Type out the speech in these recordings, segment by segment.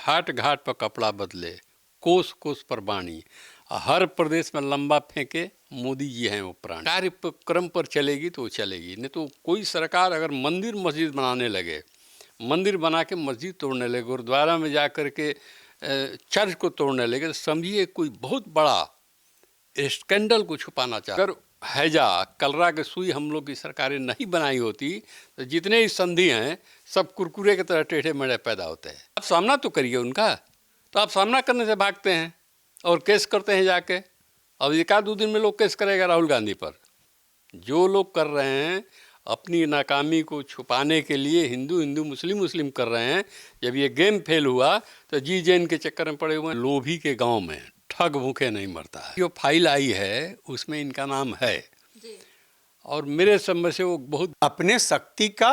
घाट घाट पर कपड़ा बदले, कोस कोस पर बाणी, हर प्रदेश में लंबा फेंके, मोदी जी हैं वो प्राणी। कार्यक्रम पर चलेगी तो चलेगी, नहीं तो कोई सरकार अगर मंदिर मस्जिद बनाने लगे, मंदिर बना के मस्जिद तोड़ने लगे, गुरुद्वारा में जा कर के चर्च को तोड़ने लगे, तो समझिए कोई बहुत बड़ा स्कैंडल को छुपाना चाहते। अगर हैजा कलरा के सुई हम लोग की सरकारें नहीं बनाई होती तो जितने ही संधि हैं सब कुरकुरे की तरह टेढ़े मेढ़े पैदा होते हैं। आप सामना तो करिए उनका, तो आप सामना करने से भागते हैं और केस करते हैं जाके। अब एक आध दो दिन में लोग केस करेगा राहुल गांधी पर। जो लोग कर रहे हैं अपनी नाकामी को छुपाने के लिए हिंदू हिंदू मुस्लिम मुस्लिम कर रहे हैं, जब ये गेम फेल हुआ तो जी जैन के चक्कर में पड़े हुए हैं। लोभी के गांव में ठग भूखे नहीं मरता है। जो फाइल आई है उसमें इनका नाम है जी। और मेरे समझ से वो बहुत अपने शक्ति का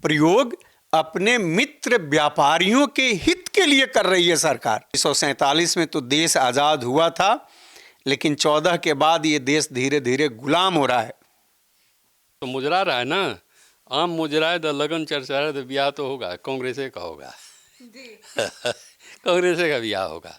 प्रयोग अपने मित्र व्यापारियों के हित के लिए कर रही है सरकार। 1947 में तो देश आज़ाद हुआ था, लेकिन 14 के बाद ये देश धीरे धीरे गुलाम हो रहा है। तो मुजरा रहा है ना, आम मुजरा है, लगन चर्चा है, तो ब्याह तो होगा, कांग्रेस का होगा कांग्रेस का ब्याह होगा।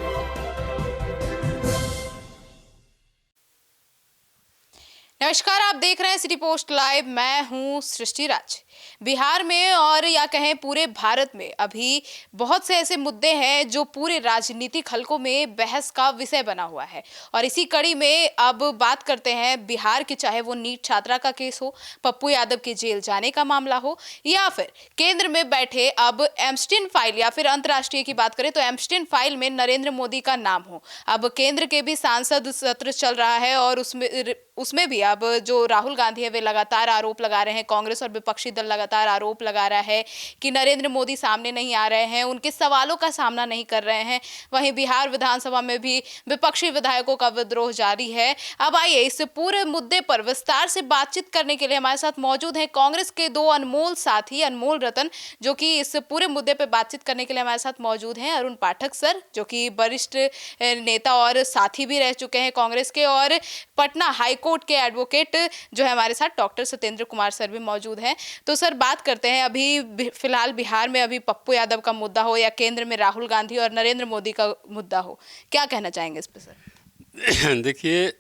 नमस्कार, आप देख रहे हैं सिटी पोस्ट लाइव। मैं हूं सृष्टि राज। बिहार में और या कहें पूरे भारत में अभी बहुत से ऐसे मुद्दे हैं जो पूरे राजनीतिक हलकों में बहस का विषय बना हुआ है, और इसी कड़ी में अब बात करते हैं बिहार की, चाहे वो नीट छात्रा का केस हो, पप्पू यादव के जेल जाने का मामला हो, या फिर केंद्र में बैठे अब एम्स्टीन फाइल, या फिर अंतर्राष्ट्रीय की बात करें तो एम्स्टीन फाइल में नरेंद्र मोदी का नाम हो। अब केंद्र के भी सांसद सत्र चल रहा है और उसमें भी अब जो राहुल गांधी है वे लगातार आरोप लगा रहे हैं, कांग्रेस और विपक्षी दल लगातार आरोप लगा रहा है कि नरेंद्र मोदी सामने नहीं आ रहे हैं, उनके सवालों का सामना नहीं कर रहे हैं। वहीं बिहार विधानसभा में भी विपक्षी विधायकों का विद्रोह जारी है। अब आइए इस पूरे मुद्दे पर विस्तार से बातचीत करने के लिए हमारे साथ मौजूद हैं कांग्रेस के दो अनमोल साथी, अनमोल रतन, जो कि इस पूरे मुद्दे पर बातचीत करने के लिए हमारे साथ मौजूद हैं, अरुण पाठक सर, जो कि वरिष्ठ नेता और साथी भी रह चुके हैं कांग्रेस के, और पटना हाईकोर्ट के एडवोकेट जो है हमारे साथ डॉक्टर सत्येंद्र कुमार सर भी मौजूद हैं। तो सर बात करते हैं, अभी फिलहाल बिहार में अभी पप्पू यादव का मुद्दा हो या केंद्र में राहुल गांधी और नरेंद्र मोदी का मुद्दा हो, क्या कहना चाहेंगे इस पर सर? देखिए,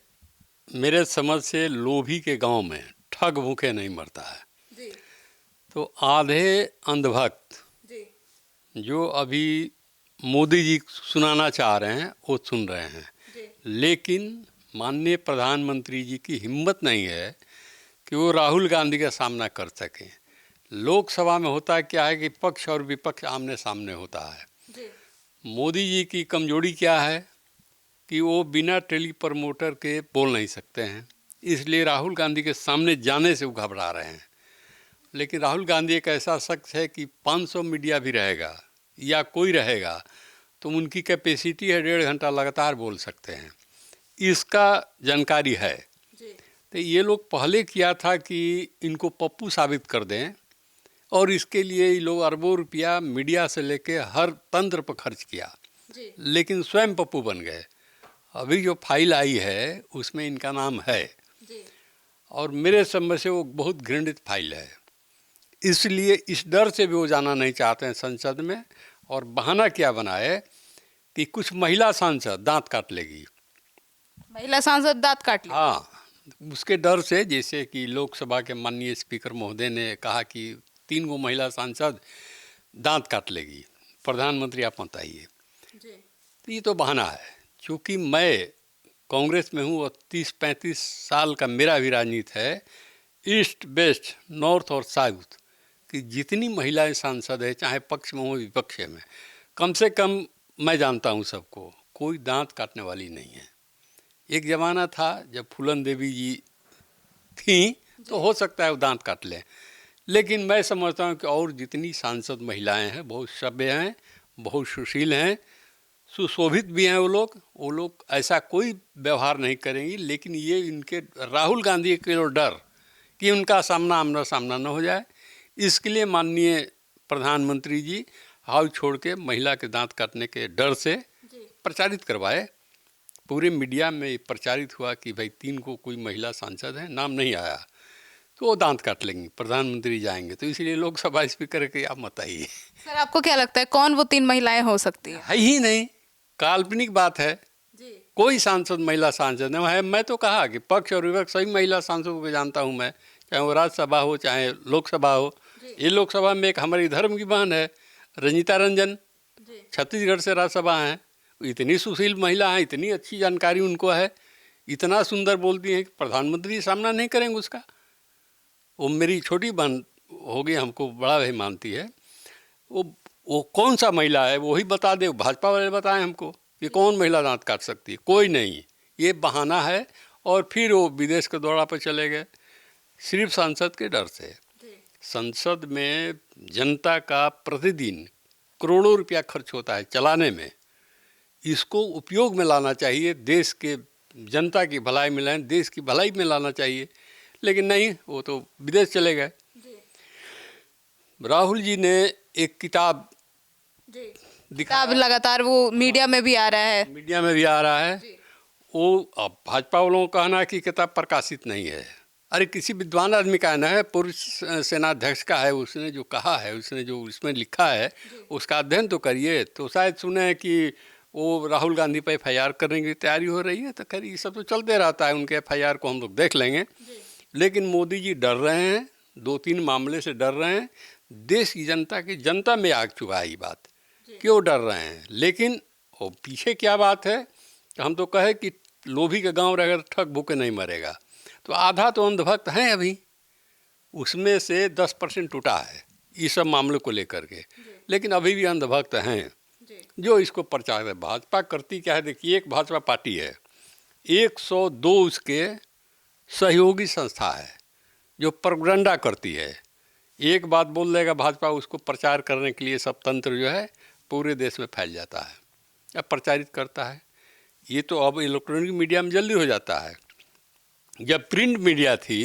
मेरे समझ से लोभी के गांव में ठग भूखे नहीं मरता है जी। तो आधे अंधभक्त जो अभी मोदी जी सुनाना चाह रहे हैं वो सुन रहे हैं, लेकिन माननीय प्रधानमंत्री जी की हिम्मत नहीं है कि वो राहुल गांधी का सामना कर सकें। लोकसभा में होता क्या है कि पक्ष और विपक्ष आमने सामने होता है। मोदी जी की कमजोरी क्या है कि वो बिना टेली प्रमोटर के बोल नहीं सकते हैं, इसलिए राहुल गांधी के सामने जाने से वो घबरा रहे हैं। लेकिन राहुल गांधी एक ऐसा शख्स है कि 500 मीडिया भी रहेगा या कोई रहेगा तो उनकी कैपेसिटी है 1.5 घंटा लगातार बोल सकते हैं, इसका जानकारी है। तो ये लोग पहले किया था कि इनको पप्पू साबित कर दें, और इसके लिए ये लोग अरबों रुपया मीडिया से लेके हर तंत्र पर खर्च किया, लेकिन स्वयं पप्पू बन गए। अभी जो फाइल आई है उसमें इनका नाम है और मेरे समझ से वो बहुत घृणित फाइल है, इसलिए इस डर से भी वो जाना नहीं चाहते हैं संसद में। और बहाना क्या बनाए कि कुछ महिला सांसद दांत काट लेगी, महिला सांसद दांत काट लेगी। हाँ, उसके डर से, जैसे कि लोकसभा के माननीय स्पीकर महोदय ने कहा कि 3 गो महिला सांसद दांत काट लेगी, प्रधानमंत्री आप बताइए। तो ये तो बहाना है। चूँकि मैं कांग्रेस में हूँ और 30-35 साल का मेरा भी राजनीति है, ईस्ट वेस्ट नॉर्थ और साउथ कि जितनी महिलाएं सांसद है, चाहे पक्ष में हो विपक्ष में, कम से कम मैं जानता हूँ सबको, कोई दांत काटने वाली नहीं है। एक ज़माना था जब फूलन देवी जी थी तो हो सकता है वो दांत काट लें, लेकिन मैं समझता हूँ कि और जितनी सांसद महिलाएं हैं बहुत सभ्य हैं, बहुत सुशील हैं, सुशोभित भी हैं। वो लोग ऐसा कोई व्यवहार नहीं करेंगी। लेकिन ये इनके राहुल गांधी के डर कि उनका आमना सामना न हो जाए, इसके लिए माननीय प्रधानमंत्री जी हाउ छोड़ के महिला के दांत काटने के डर से प्रचारित करवाए। पूरे मीडिया में प्रचारित हुआ कि भाई 3 को कोई महिला सांसद है, नाम नहीं आया। तो वो दांत काट लेंगे, प्रधानमंत्री जाएंगे। तो इसलिए लोकसभा स्पीकर के आप मत आइए। सर आपको क्या लगता है कौन वो 3 महिलाएं हो सकती हैं? है ही नहीं, काल्पनिक बात है। कोई सांसद महिला सांसद नहीं है। मैं तो कहा कि पक्ष और विपक्ष सभी महिला सांसदों को जानता हूँ मैं, चाहे वो राज्यसभा हो चाहे लोकसभा हो। ये लोकसभा में एक हमारी धर्म की बहन है रंजीता रंजन, छत्तीसगढ़ से राज्यसभा हैं। इतनी सुशील महिला है, इतनी अच्छी जानकारी उनको है, इतना सुंदर बोलती हैं कि प्रधानमंत्री सामना नहीं करेंगे उसका। वो मेरी छोटी बहन होगी, हमको बड़ा भाई मानती है। वो कौन सा महिला है वही बता दे, भाजपा वाले बताएं हमको कि कौन महिला दांत काट सकती है। कोई नहीं, ये बहाना है। और फिर वो विदेश के दौरा पर चले गए सिर्फ सांसद के डर से। संसद में जनता का प्रतिदिन करोड़ों रुपया खर्च होता है चलाने में, इसको उपयोग में लाना चाहिए, देश के जनता की भलाई में लाएं, देश की भलाई में लाना चाहिए। लेकिन नहीं, वो तो विदेश चले गए। राहुल जी ने एक किताब किताब लगातार वो मीडिया में भी आ रहा है, मीडिया में भी आ रहा है। वो अब भाजपा वालों का कहना है कि किताब प्रकाशित नहीं है। अरे किसी विद्वान आदमी का कहना है, पूर्व सेनाध्यक्ष का है, उसने जो कहा है, उसने जो इसमें लिखा है उसका अध्ययन तो करिए। तो शायद सुने कि वो राहुल गांधी पर FIR करने की तैयारी हो रही है। तो खैर ये सब तो चलते रहता है, उनके FIR को हम लोग देख लेंगे। लेकिन मोदी जी डर रहे हैं, 2-3 मामले से डर रहे हैं। देश की जनता की जनता में आग चुका है ये बात, क्यों डर रहे हैं। लेकिन वो पीछे क्या बात है, हम तो कहे कि लोभी का गांव रहेगा तो ठग भूखे नहीं मरेगा। तो आधा तो अंधभक्त हैं अभी, उसमें से 10% टूटा है इस सब मामले को लेकर के। लेकिन अभी भी अंधभक्त हैं जो इसको प्रचार है। भाजपा करती क्या है, देखिए एक भाजपा पार्टी है, 102 उसके सहयोगी संस्था है जो प्रोपेगेंडा करती है। एक बात बोल देगा भाजपा, उसको प्रचार करने के लिए सब तंत्र जो है पूरे देश में फैल जाता है, अब प्रचारित करता है। ये तो अब इलेक्ट्रॉनिक मीडिया में जल्दी हो जाता है। जब प्रिंट मीडिया थी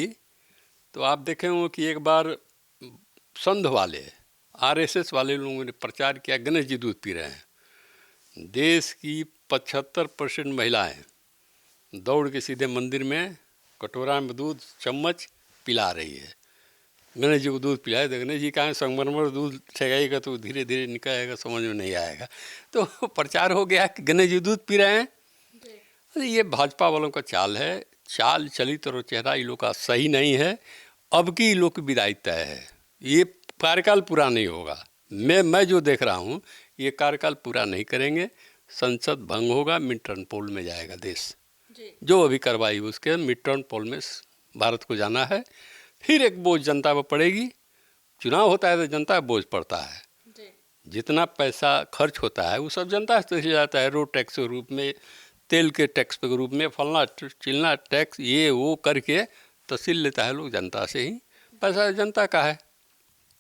तो आप देखे होंगे कि एक बार संघ वाले RSS वाले लोगों ने प्रचार किया गणेश जी दूध पी रहे हैं। देश की 75% महिलाएं दौड़ के सीधे मंदिर में कटोरा में दूध चम्मच पिला रही है। गणेश जी को दूध पिलाए तो गणेश जी कहाँ संगमरमर दूध ठेगाएगा तो धीरे धीरे निकलेगा, समझ में नहीं आएगा। तो प्रचार हो गया कि गणेश जी दूध पी रहे हैं। अरे ये भाजपा वालों का चाल है, चाल चलित और चेहरा ये लोग का सही नहीं है। अब की लोग की विदाई तय है, ये कार्यकाल पूरा नहीं होगा। मैं जो देख रहा हूँ ये कार्यकाल पूरा नहीं करेंगे, संसद भंग होगा, मिड टर्म पोल में जाएगा देश। जो अभी कार्रवाई उसके मिड टर्म पोल में भारत को जाना है। फिर एक बोझ जनता पर पड़ेगी। चुनाव होता है तो जनता पर बोझ पड़ता है, जितना पैसा खर्च होता है वो सब जनता से चला जाता है, रोड टैक्स के रूप में, तेल के टैक्स के रूप में, फलना चिलना टैक्स ये वो करके तहसील लेता है लोग जनता से ही। पैसा जनता का है,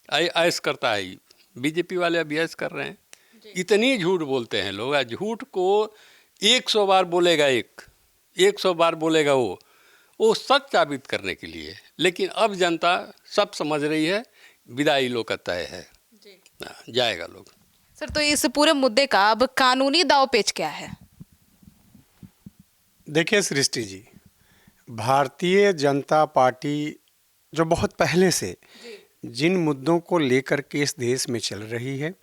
ऐश करता है। बीजेपी वाले अभी ऐश कर रहे हैं, इतनी झूठ बोलते हैं लोग। झूठ को 100 बार बोलेगा, 100 बार बोलेगा वो सच साबित करने के लिए। लेकिन अब जनता सब समझ रही है, विदाई लोग का तय है, जाएगा लोग। सर तो इस पूरे मुद्दे का अब कानूनी दांवपेच क्या है? देखिए सृष्टि जी, भारतीय जनता पार्टी जो बहुत पहले से जिन मुद्दों को लेकर के इस देश में चल रही है,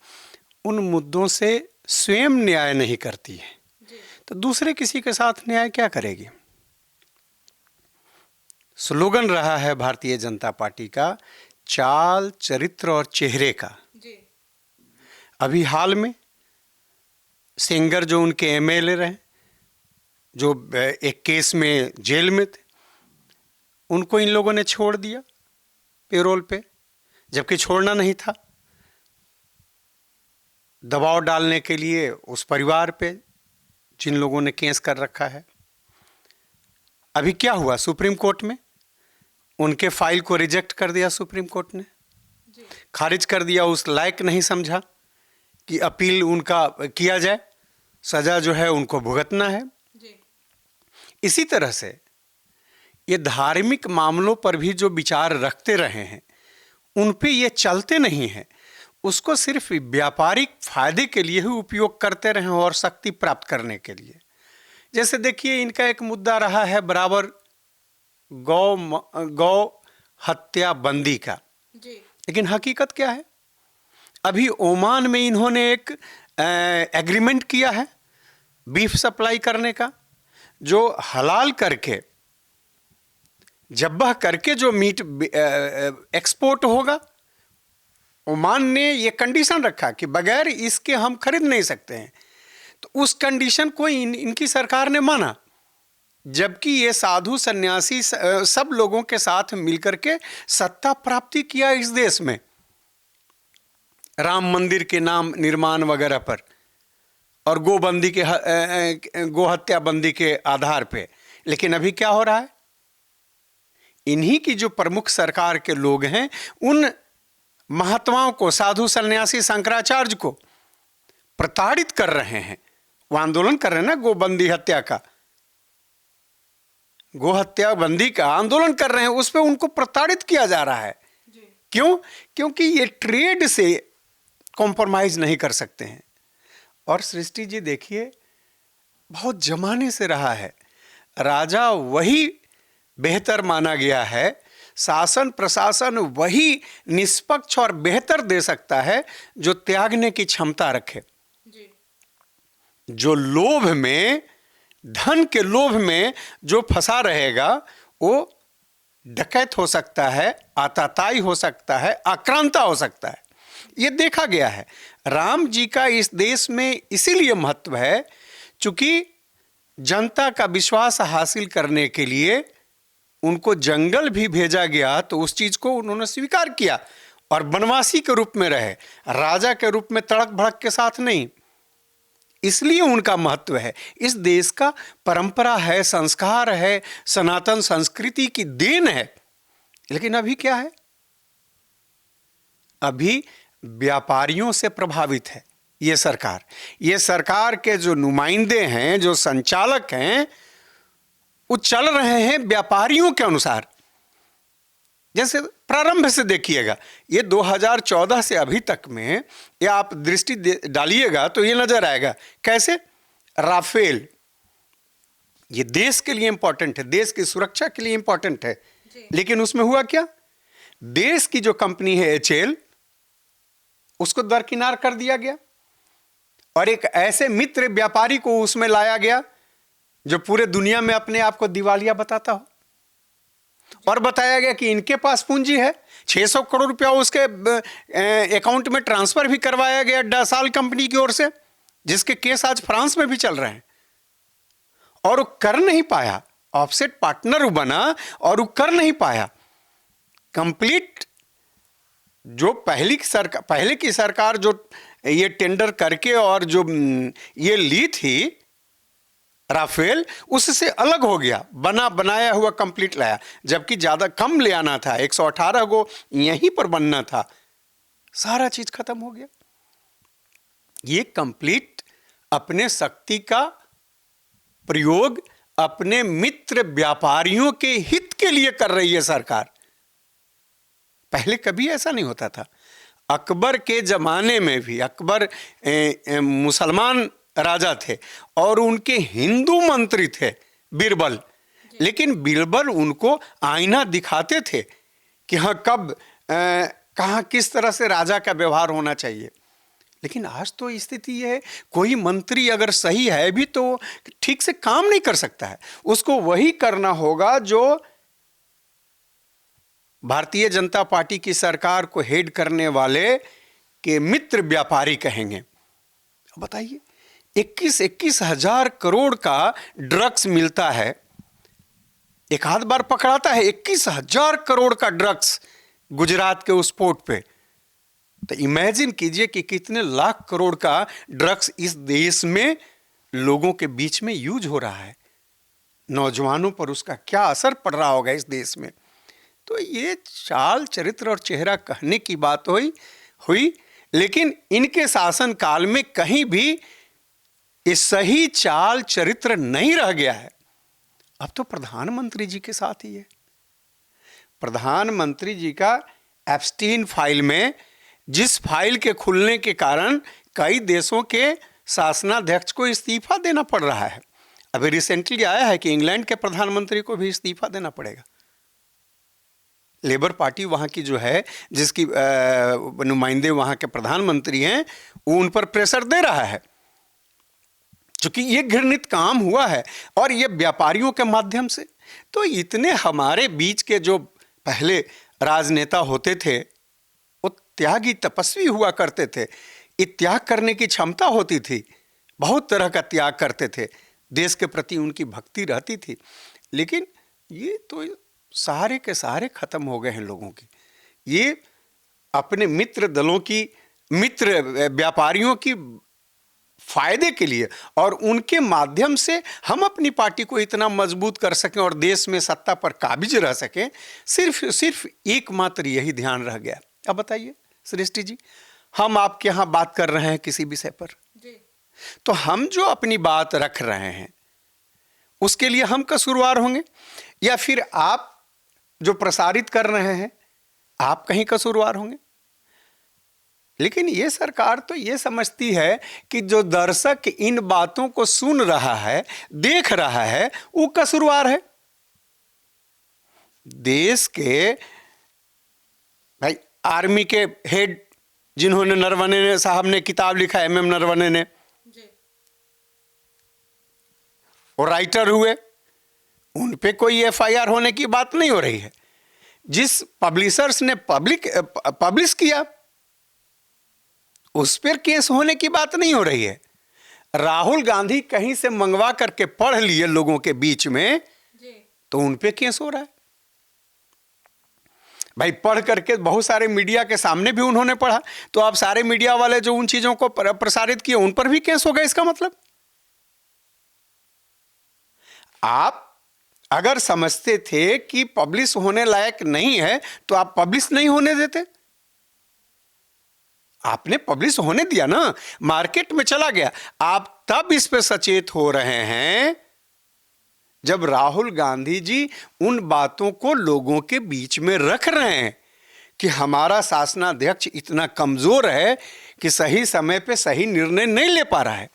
उन मुद्दों से स्वयं न्याय नहीं करती है तो दूसरे किसी के साथ न्याय क्या करेगी। स्लोगन रहा है भारतीय जनता पार्टी का चाल चरित्र और चेहरे का। अभी हाल में सेंगर जो उनके MLA रहे, जो एक केस में जेल में थे, उनको इन लोगों ने छोड़ दिया पेरोल पे, जबकि छोड़ना नहीं था। दबाव डालने के लिए उस परिवार पे जिन लोगों ने केस कर रखा है। अभी क्या हुआ, सुप्रीम कोर्ट में उनके फाइल को रिजेक्ट कर दिया सुप्रीम कोर्ट ने, खारिज कर दिया, उस लायक नहीं समझा कि अपील उनका किया जाए, सजा जो है उनको भुगतना है। इसी तरह से ये धार्मिक मामलों पर भी जो विचार रखते रहे हैं उन पे ये चलते नहीं हैं, उसको सिर्फ व्यापारिक फायदे के लिए ही उपयोग करते रहे और शक्ति प्राप्त करने के लिए। जैसे देखिए इनका एक मुद्दा रहा है बराबर गौ हत्या बंदी का। जी। लेकिन हकीकत क्या है? अभी ओमान में इन्होंने एक एग्रीमेंट किया है बीफ सप्लाई करने का, जो हलाल करके, जब्बह करके जो मीट एक्सपोर्ट होगा। ओमान ने ये कंडीशन रखा कि बगैर इसके हम खरीद नहीं सकते हैं। तो उस कंडीशन को इनकी सरकार ने माना, जबकि ये साधु सन्यासी सब लोगों के साथ मिलकर के सत्ता प्राप्ति किया इस देश में, राम मंदिर के नाम निर्माण वगैरह पर और गोबंदी के गोहत्या बंदी के आधार पे। लेकिन अभी क्या हो रहा है? इन्हीं की जो प्रमुख सरकार के लोग हैं, उन महात्माओं को, साधु सन्यासी शंकराचार्य को प्रताड़ित कर रहे हैं। वो आंदोलन कर रहे हैं ना, गोबंदी हत्या का, गोहत्या बंदी का आंदोलन कर रहे हैं, उस पर उनको प्रताड़ित किया जा रहा है। क्यों? क्योंकि ये ट्रेड से कॉम्प्रोमाइज नहीं कर सकते हैं। और सृष्टि जी देखिए, बहुत जमाने से रहा है, राजा वही बेहतर माना गया है, शासन प्रशासन वही निष्पक्ष और बेहतर दे सकता है जो त्यागने की क्षमता रखे। जो लोभ में, धन के लोभ में जो फंसा रहेगा, वो डकैत हो सकता है, आताताई हो सकता है, आक्रांता हो सकता है। ये देखा गया है। राम जी का इस देश में इसीलिए महत्व है, चूंकि जनता का विश्वास हासिल करने के लिए उनको जंगल भी भेजा गया, तो उस चीज को उन्होंने स्वीकार किया और वनवासी के रूप में रहे, राजा के रूप में तड़क भड़क के साथ नहीं। इसलिए उनका महत्व है। इस देश का परंपरा है, संस्कार है, सनातन संस्कृति की देन है। लेकिन अभी क्या है? अभी व्यापारियों से प्रभावित है ये सरकार। ये सरकार के जो नुमाइंदे हैं, जो संचालक हैं, वो चल रहे हैं व्यापारियों के अनुसार। जैसे प्रारंभ से देखिएगा, ये 2014 से अभी तक में, ये आप दृष्टि डालिएगा तो ये नजर आएगा। कैसे? राफेल ये देश के लिए इंपॉर्टेंट है, देश की सुरक्षा के लिए इंपॉर्टेंट है, लेकिन उसमें हुआ क्या? देश की जो कंपनी है HAL, उसको दरकिनार कर दिया गया और एक ऐसे मित्र व्यापारी को उसमें लाया गया जो पूरे दुनिया में अपने आप को दिवालिया बताता हो, और बताया गया कि इनके पास पूंजी है। 600 करोड़ रुपया उसके अकाउंट में ट्रांसफर भी करवाया गया डसाल कंपनी की ओर से, जिसके केस आज फ्रांस में भी चल रहे हैं। और वो कर नहीं पाया, ऑफसेट पार्टनर बना और वो कर नहीं पाया। कंप्लीट जो पहले की सरकार जो ये टेंडर करके और जो ये ली थी राफेल, उससे अलग हो गया, बनाया हुआ कंप्लीट लाया, जबकि ज्यादा कम ले आना था, 118 को यहीं पर बनना था। सारा चीज खत्म हो गया। ये कंप्लीट अपने शक्ति का प्रयोग अपने मित्र व्यापारियों के हित के लिए कर रही है सरकार। पहले कभी ऐसा नहीं होता था। अकबर के जमाने में भी, अकबर मुसलमान राजा थे और उनके हिंदू मंत्री थे बीरबल, लेकिन बीरबल उनको आईना दिखाते थे कि हाँ कब कहाँ किस तरह से राजा का व्यवहार होना चाहिए। लेकिन आज तो स्थिति यह है, कोई मंत्री अगर सही है भी तो ठीक से काम नहीं कर सकता है। उसको वही करना होगा जो भारतीय जनता पार्टी की सरकार को हेड करने वाले के मित्र व्यापारी कहेंगे। बताइए, 21 हजार करोड़ का ड्रग्स मिलता है, एक आध बार पकड़ाता है 21 हजार करोड़ का ड्रग्स गुजरात के उस पोर्ट पे। तो इमेजिन कीजिए कि कितने लाख करोड़ का ड्रग्स इस देश में लोगों के बीच में यूज हो रहा है। नौजवानों पर उसका क्या असर पड़ रहा होगा इस देश में। तो ये चाल चरित्र और चेहरा कहने की बात हुई, लेकिन इनके शासन काल में कहीं भी ये सही चाल चरित्र नहीं रह गया है। अब तो प्रधानमंत्री जी के साथ ही है। प्रधानमंत्री जी का एप्स्टीन फाइल में, जिस फाइल के खुलने के कारण कई देशों के शासनाध्यक्ष को इस्तीफा देना पड़ रहा है। अभी रिसेंटली आया है कि इंग्लैंड के प्रधानमंत्री को भी इस्तीफा देना पड़ेगा। लेबर पार्टी वहाँ की जो है, जिसकी नुमाइंदे वहाँ के प्रधानमंत्री हैं, वो उन पर प्रेशर दे रहा है, क्योंकि ये घृणित काम हुआ है और ये व्यापारियों के माध्यम से। तो इतने हमारे बीच के जो पहले राजनेता होते थे वो त्यागी तपस्वी हुआ करते थे, त्याग करने की क्षमता होती थी, बहुत तरह का त्याग करते थे, देश के प्रति उनकी भक्ति रहती थी। लेकिन ये तो सारे के सारे खत्म हो गए हैं लोगों की। ये अपने मित्र दलों की, मित्र व्यापारियों की फायदे के लिए और उनके माध्यम से हम अपनी पार्टी को इतना मजबूत कर सकें और देश में सत्ता पर काबिज रह सकें, सिर्फ एकमात्र यही ध्यान रह गया। अब बताइए सृष्टि जी, हम आपके यहाँ बात कर रहे हैं किसी विषय पर जी, तो हम जो अपनी बात रख रहे हैं उसके लिए हम कसूरवार होंगे, या फिर आप जो प्रसारित कर रहे हैं आप कहीं कसूरवार होंगे? लेकिन ये सरकार तो ये समझती है कि जो दर्शक इन बातों को सुन रहा है, देख रहा है, वो कसूरवार है। देश के भाई आर्मी के हेड जिन्होंने नरवणे साहब ने किताब लिखा, MM नरवणे ने, और राइटर हुए, उन पे कोई FIR होने की बात नहीं हो रही है। जिस पब्लिशर्स ने पब्लिश किया उस पर केस होने की बात नहीं हो रही है। राहुल गांधी कहीं से मंगवा करके पढ़ लिए लोगों के बीच में तो उन पे केस हो रहा है। भाई पढ़ करके बहुत सारे मीडिया के सामने भी उन्होंने पढ़ा, तो आप सारे मीडिया वाले जो उन चीजों को प्रसारित किए उन पर भी केस हो गया। इसका मतलब आप अगर समझते थे कि पब्लिश होने लायक नहीं है तो आप पब्लिश नहीं होने देते, आपने पब्लिश होने दिया ना, मार्केट में चला गया। आप तब इस पे सचेत हो रहे हैं जब राहुल गांधी जी उन बातों को लोगों के बीच में रख रहे हैं कि हमारा शासनाध्यक्ष इतना कमजोर है कि सही समय पे सही निर्णय नहीं ले पा रहा है।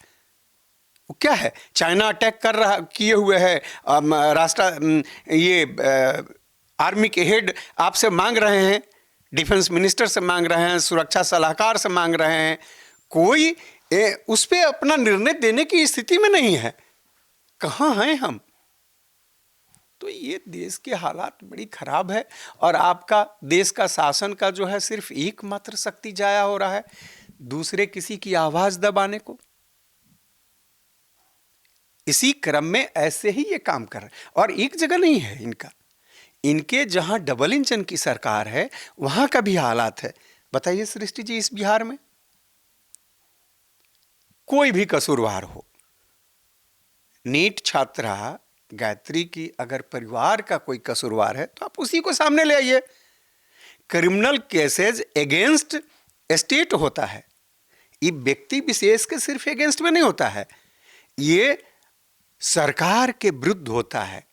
वो क्या है, चाइना अटैक कर रहा किए हुए है, आर्मी के हेड आपसे मांग रहे हैं, डिफेंस मिनिस्टर से मांग रहे हैं, सुरक्षा सलाहकार से मांग रहे हैं, कोई उस पर अपना निर्णय देने की स्थिति में नहीं है। कहाँ हैं हम? तो ये देश के हालात बड़ी खराब है और आपका देश का शासन का जो है सिर्फ एकमात्र शक्ति जाया हो रहा है दूसरे किसी की आवाज दबाने को। इसी क्रम में ऐसे ही ये काम कर रहे हैं और एक जगह नहीं है इनका, इनके जहां डबल इंजन की सरकार है वहां का भी हालात है। बताइए सृष्टि जी, इस बिहार में कोई भी कसूरवार हो, नीट छात्रा गायत्री की अगर परिवार का कोई कसूरवार है तो आप उसी को सामने ले आइए। क्रिमिनल केसेज अगेंस्ट स्टेट होता है, ये व्यक्ति विशेष के सिर्फ अगेंस्ट में नहीं होता है, ये सरकार के विरुद्ध होता है,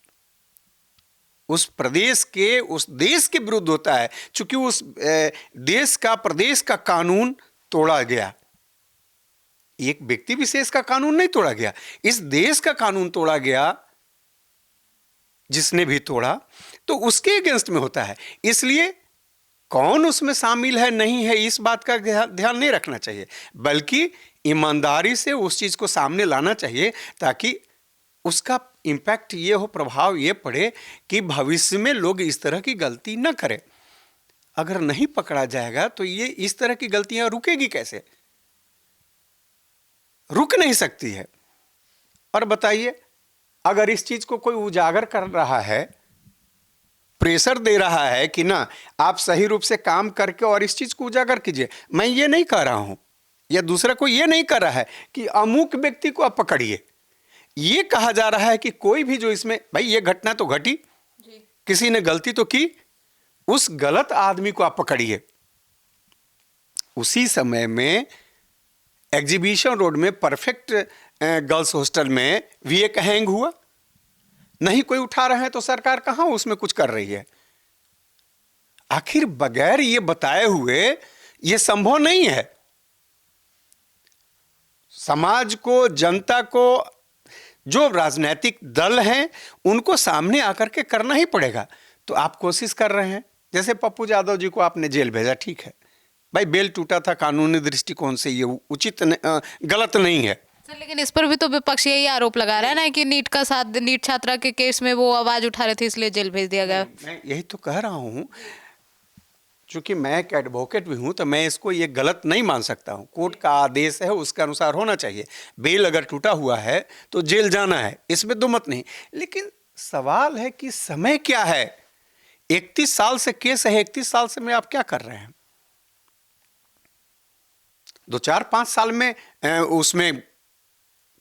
उस प्रदेश के, उस देश के विरुद्ध होता है, क्योंकि उस देश का, प्रदेश का कानून तोड़ा गया। एक व्यक्ति विशेष का कानून नहीं तोड़ा गया, इस देश का कानून तोड़ा गया। जिसने भी तोड़ा तो उसके अगेंस्ट में होता है। इसलिए कौन उसमें शामिल है नहीं है इस बात का ध्यान नहीं रखना चाहिए, बल्कि ईमानदारी से उस चीज को सामने लाना चाहिए ताकि उसका इंपैक्ट ये हो, प्रभाव ये पड़े कि भविष्य में लोग इस तरह की गलती न करें। अगर नहीं पकड़ा जाएगा तो ये इस तरह की गलतियां रुकेगी कैसे? रुक नहीं सकती है। और बताइए, अगर इस चीज को कोई उजागर कर रहा है, प्रेशर दे रहा है कि ना आप सही रूप से काम करके और इस चीज को उजागर कीजिए, मैं ये नहीं कह रहा हूं या दूसरा कोई ये नहीं कर रहा है कि अमुक व्यक्ति को आप पकड़िए। ये कहा जा रहा है कि कोई भी जो इसमें, भाई ये घटना तो घटी, किसी ने गलती तो की, उस गलत आदमी को आप पकड़िए। उसी समय में एग्जीबिशन रोड में परफेक्ट गर्ल्स हॉस्टल में भी एक हैंग हुआ, नहीं कोई उठा रहे हैं तो सरकार कहां उसमें कुछ कर रही है? आखिर बगैर ये बताए हुए ये संभव नहीं है। समाज को, जनता को, जो राजनीतिक दल हैं उनको सामने आकर के करना ही पड़ेगा। तो आप कोशिश कर रहे हैं, जैसे पप्पू यादव जी को आपने जेल भेजा, ठीक है भाई, बेल टूटा था, कानूनी दृष्टिकोण से ये उचित गलत नहीं है सर, लेकिन इस पर भी तो विपक्ष यही आरोप लगा रहा है ना कि नीट छात्रा के केस में वो आवाज उठा रहे थे इसलिए जेल भेज दिया गया। मैं यही तो कह रहा हूँ, चूंकि मैं एक एडवोकेट भी हूँ तो मैं इसको ये गलत नहीं मान सकता हूँ। कोर्ट का आदेश है, उसके अनुसार होना चाहिए। बेल अगर टूटा हुआ है तो जेल जाना है, इसमें दो मत नहीं। लेकिन सवाल है कि समय क्या है। 31 साल से केस है, 31 साल से में आप क्या कर रहे हैं? 2-4-5 साल में उसमें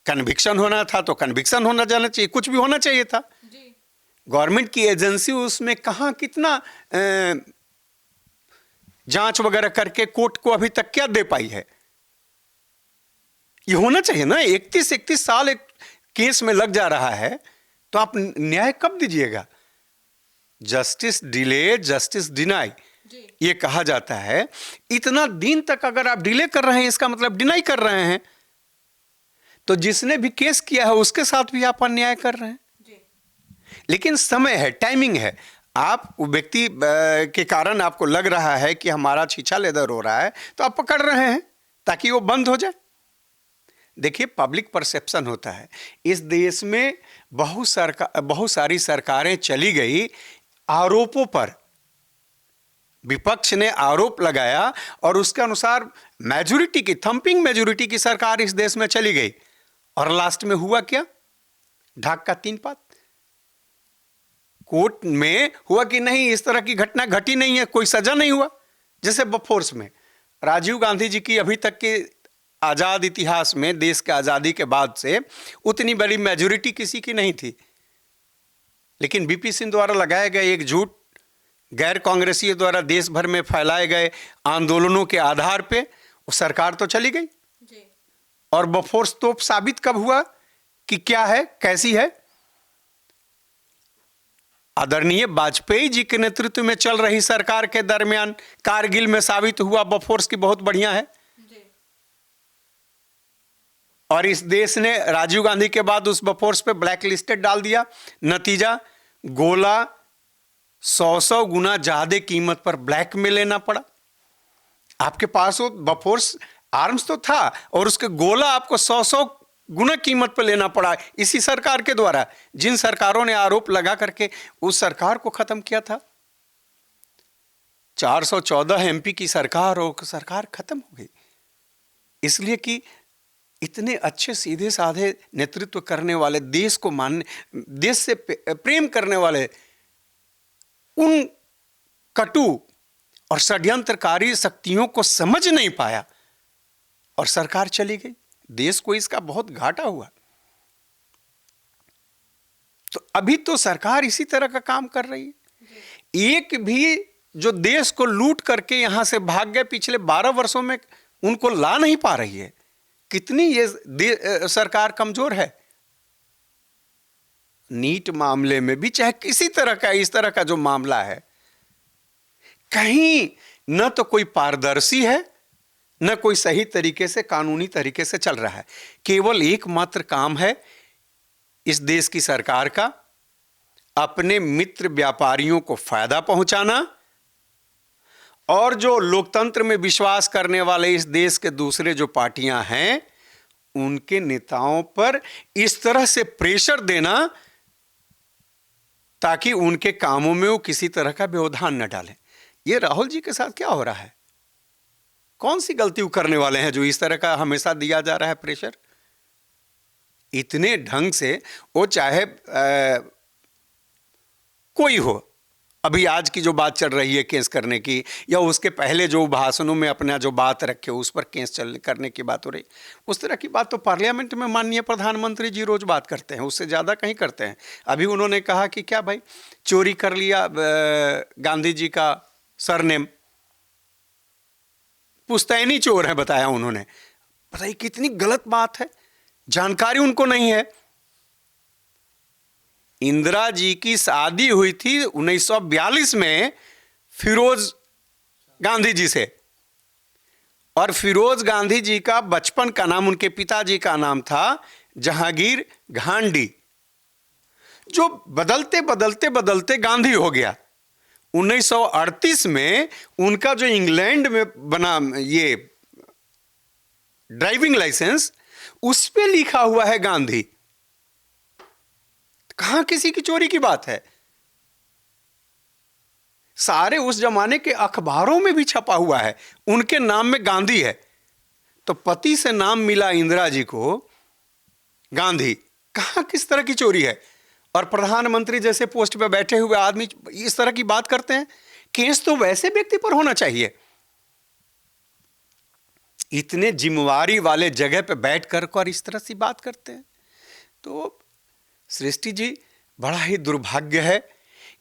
कन्विक्शन होना था तो कन्विक्शन होना जाना चाहिए, कुछ भी होना चाहिए था। गवर्नमेंट की एजेंसी उसमें कहाँ कितना जांच वगैरह करके कोर्ट को अभी तक क्या दे पाई है? ये होना चाहिए ना। 31 साल एक केस में लग जा रहा है तो आप न्याय कब दीजिएगा? जस्टिस डिले जस्टिस डिनाई, ये कहा जाता है। इतना दिन तक अगर आप डिले कर रहे हैं इसका मतलब डिनाई कर रहे हैं। तो जिसने भी केस किया है उसके साथ भी आप अन्याय कर रहे हैं। लेकिन समय है, टाइमिंग है। आप व्यक्ति के कारण आपको लग रहा है कि हमारा छीछा लेदर हो रहा है तो आप पकड़ रहे हैं ताकि वो बंद हो जाए। देखिए, पब्लिक परसेप्शन होता है। इस देश में बहुत सारी सरकारें चली गई आरोपों पर। विपक्ष ने आरोप लगाया और उसके अनुसार मेजॉरिटी की, थंपिंग मेजॉरिटी की सरकार इस देश में चली गई। और लास्ट में हुआ क्या? ढाक का 3 पात। कोर्ट में हुआ कि नहीं, इस तरह की घटना घटी नहीं है, कोई सजा नहीं हुआ। जैसे बफोर्स में राजीव गांधी जी की अभी तक के आज़ाद इतिहास में, देश के आज़ादी के बाद से उतनी बड़ी मेजॉरिटी किसी की नहीं थी। लेकिन बीपी सिंह द्वारा लगाए गए एक झूठ, गैर कांग्रेसियों द्वारा देश भर में फैलाए गए आंदोलनों के आधार पे वो सरकार तो चली गई। और बफोर्स तोप साबित कब हुआ कि क्या है, कैसी है? आदरणीय वाजपेयी जी के नेतृत्व में चल रही सरकार के दरमियान कारगिल में साबित हुआ बफोर्स की बहुत बढ़िया है। और इस देश ने राजीव गांधी के बाद उस बफोर्स पे ब्लैक लिस्टेड डाल दिया। नतीजा, गोला 100 गुना ज्यादा कीमत पर ब्लैक में लेना पड़ा। आपके पास वो बफोर्स आर्म्स तो था और उसके गोला आपको 100 गुना कीमत पर लेना पड़ा इसी सरकार के द्वारा, जिन सरकारों ने आरोप लगा करके उस सरकार को खत्म किया था। 414 एमपी की सरकार और सरकार खत्म हो गई, इसलिए कि इतने अच्छे सीधे साधे नेतृत्व करने वाले, देश को मानने, देश से प्रेम करने वाले, उन कटु और षड्यंत्रकारी शक्तियों को समझ नहीं पाया और सरकार चली गई। देश को इसका बहुत घाटा हुआ। तो अभी तो सरकार इसी तरह का काम कर रही है। एक भी जो देश को लूट करके यहां से भाग गए पिछले 12 वर्षों में, उनको ला नहीं पा रही है। कितनी ये सरकार कमजोर है। नीट मामले में भी, चाहे किसी तरह का इस तरह का जो मामला है, कहीं न तो कोई पारदर्शी है, न कोई सही तरीके से, कानूनी तरीके से चल रहा है। केवल एकमात्र काम है इस देश की सरकार का, अपने मित्र व्यापारियों को फायदा पहुंचाना और जो लोकतंत्र में विश्वास करने वाले इस देश के दूसरे जो पार्टियां हैं, उनके नेताओं पर इस तरह से प्रेशर देना ताकि उनके कामों में वो किसी तरह का व्यवधान न डालें। ये राहुल जी के साथ क्या हो रहा है? कौन सी गलती वो करने वाले हैं जो इस तरह का हमेशा दिया जा रहा है प्रेशर? इतने ढंग से वो चाहे कोई हो, अभी आज की जो बात चल रही है केस करने की, या उसके पहले जो भाषणों में अपना जो बात रखे उस पर केस करने की बात हो रही, उस तरह की बात तो पार्लियामेंट में माननीय प्रधानमंत्री जी रोज बात करते हैं, उससे ज़्यादा कहीं करते हैं। अभी उन्होंने कहा कि क्या भाई, चोरी कर लिया गांधी जी का सरनेम, पुश्तैनी चोर है बताया उन्होंने। बताइए कितनी गलत बात है, जानकारी उनको नहीं है। इंदिरा जी की शादी हुई थी 1942 में फिरोज गांधी जी से, और फिरोज गांधी जी का बचपन का नाम, उनके पिताजी का नाम था जहांगीर घांडी, जो बदलते बदलते बदलते गांधी हो गया। 1938 में उनका जो इंग्लैंड में बना ये ड्राइविंग लाइसेंस, उस पे लिखा हुआ है गांधी। कहां किसी की चोरी की बात है? सारे उस जमाने के अखबारों में भी छपा हुआ है, उनके नाम में गांधी है। तो पति से नाम मिला इंदिरा जी को गांधी, कहां किस तरह की चोरी है? और प्रधानमंत्री जैसे पोस्ट पे बैठे हुए आदमी इस तरह की बात करते हैं। केस तो वैसे व्यक्ति पर होना चाहिए। इतने जिम्मेवारी वाले जगह पे बैठ कर इस तरह से बात करते हैं। तो सृष्टि जी, बड़ा ही दुर्भाग्य है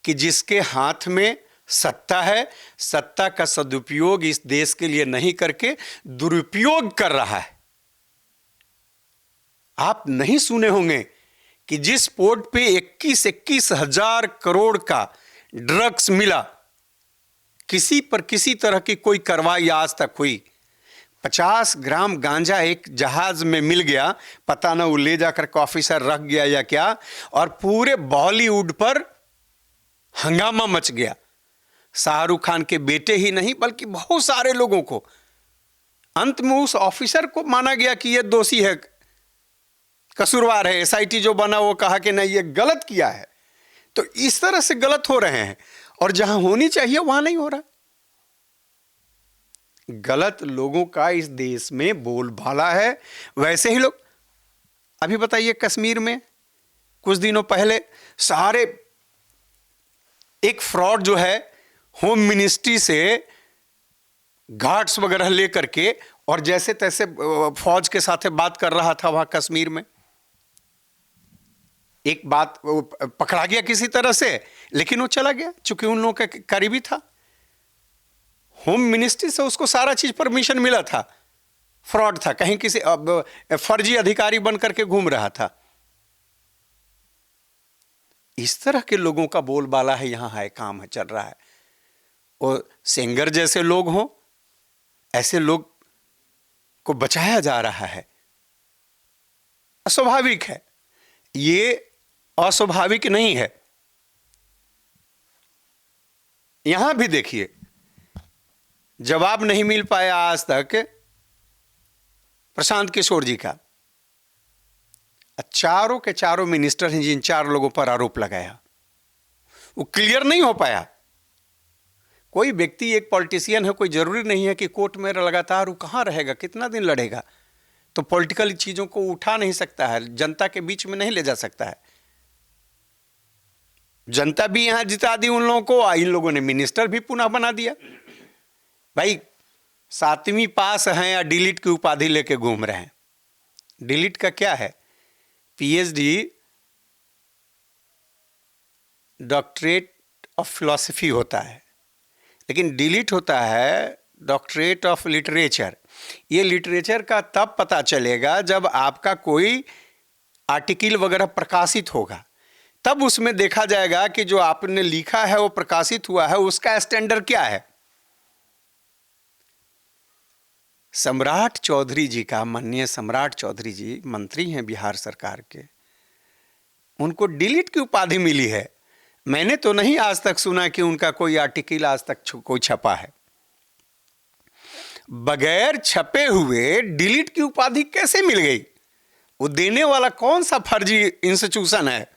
कि जिसके हाथ में सत्ता है, सत्ता का सदुपयोग इस देश के लिए नहीं करके दुरुपयोग कर रहा है। आप नहीं सुने होंगे कि जिस पोर्ट पे 21 हजार करोड़ का ड्रग्स मिला, किसी पर किसी तरह की कोई कार्रवाई आज तक हुई। 50 ग्राम गांजा एक जहाज में मिल गया, पता ना वो ले जाकर के ऑफिसर रख गया या क्या, और पूरे बॉलीवुड पर हंगामा मच गया। शाहरुख खान के बेटे ही नहीं बल्कि बहुत सारे लोगों को, अंत में उस ऑफिसर को माना गया कि यह दोषी है, कसूरवार है। एसआईटी जो बना वो कहा कि नहीं, ये गलत किया है। तो इस तरह से गलत हो रहे हैं, और जहां होनी चाहिए वहां नहीं हो रहा। गलत लोगों का इस देश में बोलबाला है। वैसे ही लोग, अभी बताइए कश्मीर में कुछ दिनों पहले सारे एक फ्रॉड जो है होम मिनिस्ट्री से गार्ड्स वगैरह लेकर के, और जैसे तैसे फौज के साथ बात कर रहा था वहां कश्मीर में। एक बात पकड़ा गया किसी तरह से, लेकिन वो चला गया चूंकि उन लोगों के करीबी था। होम मिनिस्ट्री से उसको सारा चीज परमिशन मिला था। फ्रॉड था, कहीं किसी फर्जी अधिकारी बन करके घूम रहा था। इस तरह के लोगों का बोलबाला है, यहां है, काम है, चल रहा है। और सेंगर जैसे लोग हों, ऐसे लोग को बचाया जा रहा है। अस्वाभाविक है, ये अस्वाभाविक नहीं है। यहां भी देखिए, जवाब नहीं मिल पाया आज तक प्रशांत किशोर जी का। चारों के चारों मिनिस्टर हैं जिन 4 लोगों पर आरोप लगाया, वो क्लियर नहीं हो पाया। कोई व्यक्ति, एक पॉलिटिशियन है, कोई जरूरी नहीं है कि कोर्ट में लगातार वो कहां रहेगा, कितना दिन लड़ेगा। तो पॉलिटिकल चीजों को उठा नहीं सकता है, जनता के बीच में नहीं ले जा सकता है। जनता भी यहां जिता दी उन लोगों को, इन लोगों ने मिनिस्टर भी पुनः बना दिया। भाई 7वीं पास हैं या डिलीट की उपाधि लेके घूम रहे हैं। डिलीट का क्या है? पीएचडी, डॉक्टरेट ऑफ फिलॉसफी होता है, लेकिन डिलीट होता है डॉक्टरेट ऑफ लिटरेचर। ये लिटरेचर का तब पता चलेगा जब आपका कोई आर्टिकल वगैरह प्रकाशित होगा, तब उसमें देखा जाएगा कि जो आपने लिखा है वो प्रकाशित हुआ है, उसका स्टैंडर्ड क्या है। सम्राट चौधरी जी का, माननीय सम्राट चौधरी जी मंत्री हैं बिहार सरकार के, उनको डिलीट की उपाधि मिली है। मैंने तो नहीं आज तक सुना कि उनका कोई आर्टिकल आज तक कोई छपा है। बगैर छपे हुए डिलीट की उपाधि कैसे मिल गई? वो देने वाला कौन सा फर्जी इंस्टीट्यूशन है?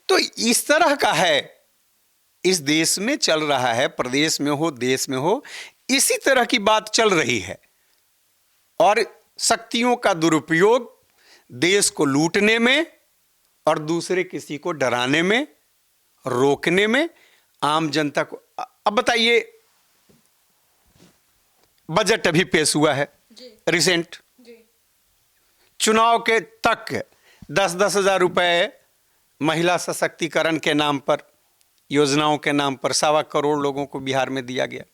तो इस तरह का है, इस देश में चल रहा है, प्रदेश में हो, देश में हो, इसी तरह की बात चल रही है। और शक्तियों का दुरुपयोग देश को लूटने में और दूसरे किसी को डराने में, रोकने में, आम जनता को। अब बताइए, बजट अभी पेश हुआ है रिसेंट, चुनाव के तक 10-10 हजार रुपए महिला सशक्तिकरण के नाम पर, योजनाओं के नाम पर 1.25 करोड़ लोगों को बिहार में दिया गया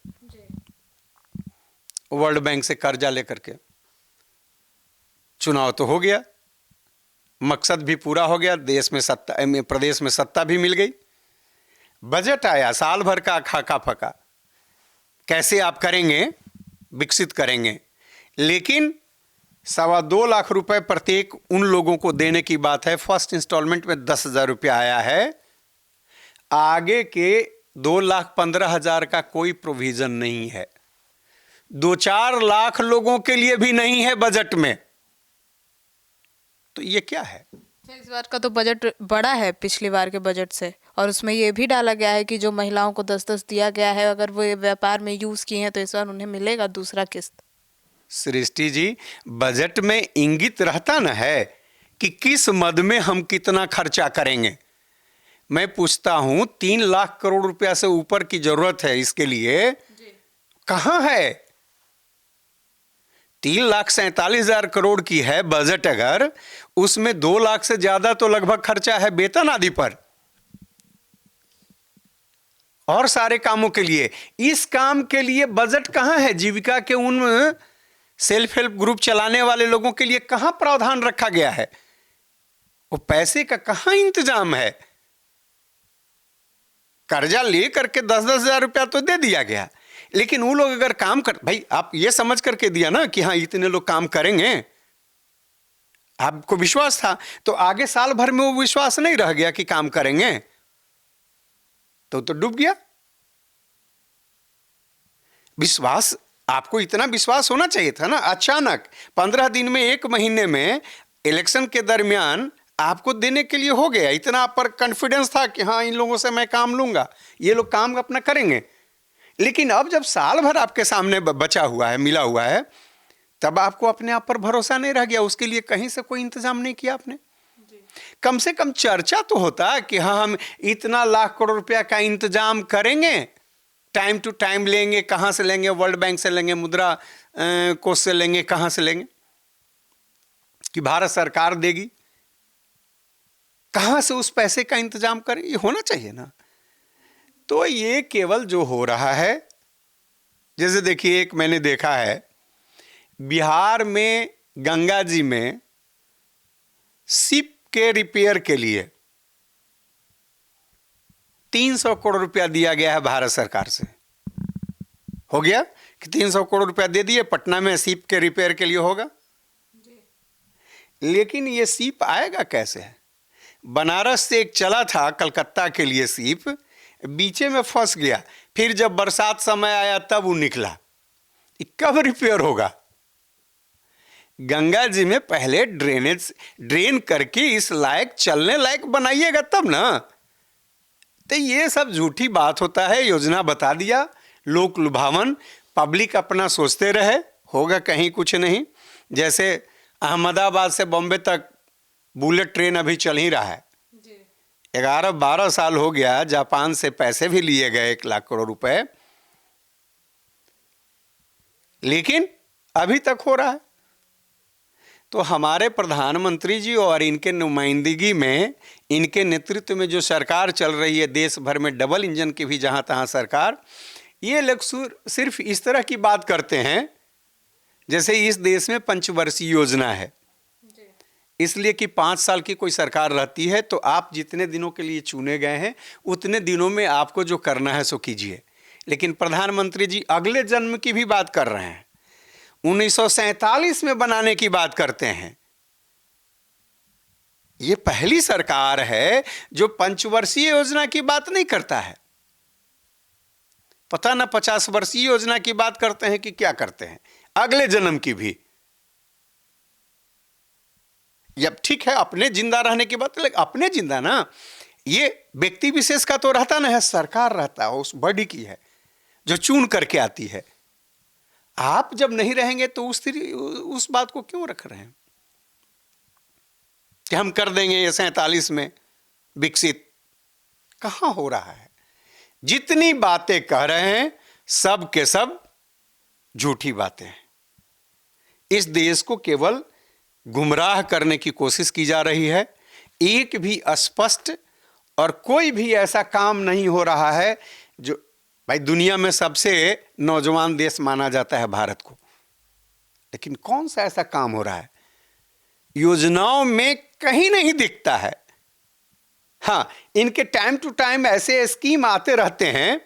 वर्ल्ड बैंक से कर्जा लेकर के। चुनाव तो हो गया, मकसद भी पूरा हो गया, देश में सत्ता, प्रदेश में सत्ता भी मिल गई। बजट आया, साल भर का खाका फका, कैसे आप करेंगे, विकसित करेंगे। लेकिन 2.25 लाख रुपए प्रत्येक उन लोगों को देने की बात है। फर्स्ट इंस्टॉलमेंट में 10,000 रुपया आया है। आगे के 2,15,000 का कोई प्रोविजन नहीं है, 2-4 लाख लोगों के लिए भी नहीं है बजट में। तो ये क्या है? इस बार का तो बजट बड़ा है पिछली बार के बजट से, और उसमें ये भी डाला गया है कि जो महिलाओं को 10-10 दिया गया है, अगर वो ये व्यापार में यूज किए हैं तो इस बार उन्हें मिलेगा दूसरा किस्त। सृष्टि जी, बजट में इंगित रहता न है कि किस मद में हम कितना खर्चा करेंगे। मैं पूछता हूं 3 लाख करोड़ रुपया से ऊपर की जरूरत है इसके लिए, कहां है? 3,47,000 करोड़ की है बजट, अगर उसमें 2 लाख से ज्यादा तो लगभग खर्चा है वेतन आदि पर और सारे कामों के लिए। इस काम के लिए बजट कहां है? जीविका के उन सेल्फ हेल्प ग्रुप चलाने वाले लोगों के लिए कहां प्रावधान रखा गया है? वो पैसे का कहां इंतजाम है? कर्जा ले करके 10-10 हजार रुपया तो दे दिया गया, लेकिन वो लोग अगर काम कर, भाई आप ये समझ करके दिया ना कि हाँ इतने लोग काम करेंगे, आपको विश्वास था, तो आगे साल भर में वो विश्वास नहीं रह गया कि काम करेंगे, तो डूब गया विश्वास। आपको इतना विश्वास होना चाहिए था ना। अचानक 15 दिन में, 1 महीने में, इलेक्शन के दरमियान आपको देने के लिए हो गया, इतना आप पर कॉन्फिडेंस था कि हाँ इन लोगों से मैं काम लूंगा, ये लोग काम अपना करेंगे। लेकिन अब जब साल भर आपके सामने बचा हुआ है, मिला हुआ है, तब आपको अपने आप पर भरोसा नहीं रह गया। उसके लिए कहीं से कोई इंतजाम नहीं किया आपने। कम से कम चर्चा तो होता कि हाँ हम इतना लाख करोड़ रुपया का इंतजाम करेंगे, टाइम टू टाइम लेंगे, कहाँ से लेंगे, वर्ल्ड बैंक से लेंगे, मुद्रा कोष से लेंगे, कहाँ से लेंगे, कि भारत सरकार देगी, कहाँ से उस पैसे का इंतजाम करें, ये होना चाहिए ना। तो ये केवल जो हो रहा है, जैसे देखिए, एक मैंने देखा है बिहार में गंगा जी में शिप के रिपेयर के लिए 300 करोड़ रुपया दिया गया है भारत सरकार से। हो गया कि 300 करोड़ रुपया दे दिए, पटना में शिप के रिपेयर के लिए होगा। लेकिन ये शिप आएगा कैसे? बनारस से एक चला था कलकत्ता के लिए शिप, बीचे में फंस गया, फिर जब बरसात समय आया तब वो निकला। कब रिपेयर होगा? गंगा जी में पहले ड्रेन करके इस लायक, चलने लायक बनाइएगा तब ना। तो ये सब झूठी बात होता है। योजना बता दिया, लोक लुभावन, पब्लिक अपना सोचते रहे, होगा कहीं कुछ नहीं। जैसे अहमदाबाद से बॉम्बे तक बुलेट ट्रेन अभी चल ही रहा है, 11-12 साल हो गया। जापान से पैसे भी लिए गए 1 लाख करोड़ रुपए, लेकिन अभी तक हो रहा है। तो हमारे प्रधानमंत्री जी और इनके नुमाइंदगी में, इनके नेतृत्व में जो सरकार चल रही है देश भर में, डबल इंजन की भी जहां तहां सरकार, ये लोग सिर्फ इस तरह की बात करते हैं जैसे इस देश में पंचवर्षीय योजना है, इसलिए कि 5 साल की कोई सरकार रहती है तो आप जितने दिनों के लिए चुने गए हैं उतने दिनों में आपको जो करना है सो कीजिए। लेकिन प्रधानमंत्री जी अगले जन्म की भी बात कर रहे हैं, 1947 में बनाने की बात करते हैं। ये पहली सरकार है जो पंचवर्षीय योजना की बात नहीं करता है। पता ना 50 वर्षीय योजना की बात करते हैं कि क्या करते हैं, अगले जन्म की भी। जब ठीक है अपने जिंदा रहने की बात, लेकिन अपने जिंदा ना, ये व्यक्ति विशेष का तो रहता ना है, सरकार रहता है, उस बॉडी की है जो चुन करके आती है। आप जब नहीं रहेंगे तो उस बात को क्यों रख रहे हैं कि हम कर देंगे ये 47 में विकसित? कहां हो रहा है? जितनी बातें कह रहे हैं सब के सब झूठी बातें हैं। इस देश को केवल गुमराह करने की कोशिश की जा रही है। एक भी स्पष्ट और कोई भी ऐसा काम नहीं हो रहा है जो, भाई दुनिया में सबसे नौजवान देश माना जाता है भारत को, लेकिन कौन सा ऐसा काम हो रहा है? योजनाओं में कहीं नहीं दिखता है। हाँ, इनके टाइम टू टाइम ऐसे स्कीम आते रहते हैं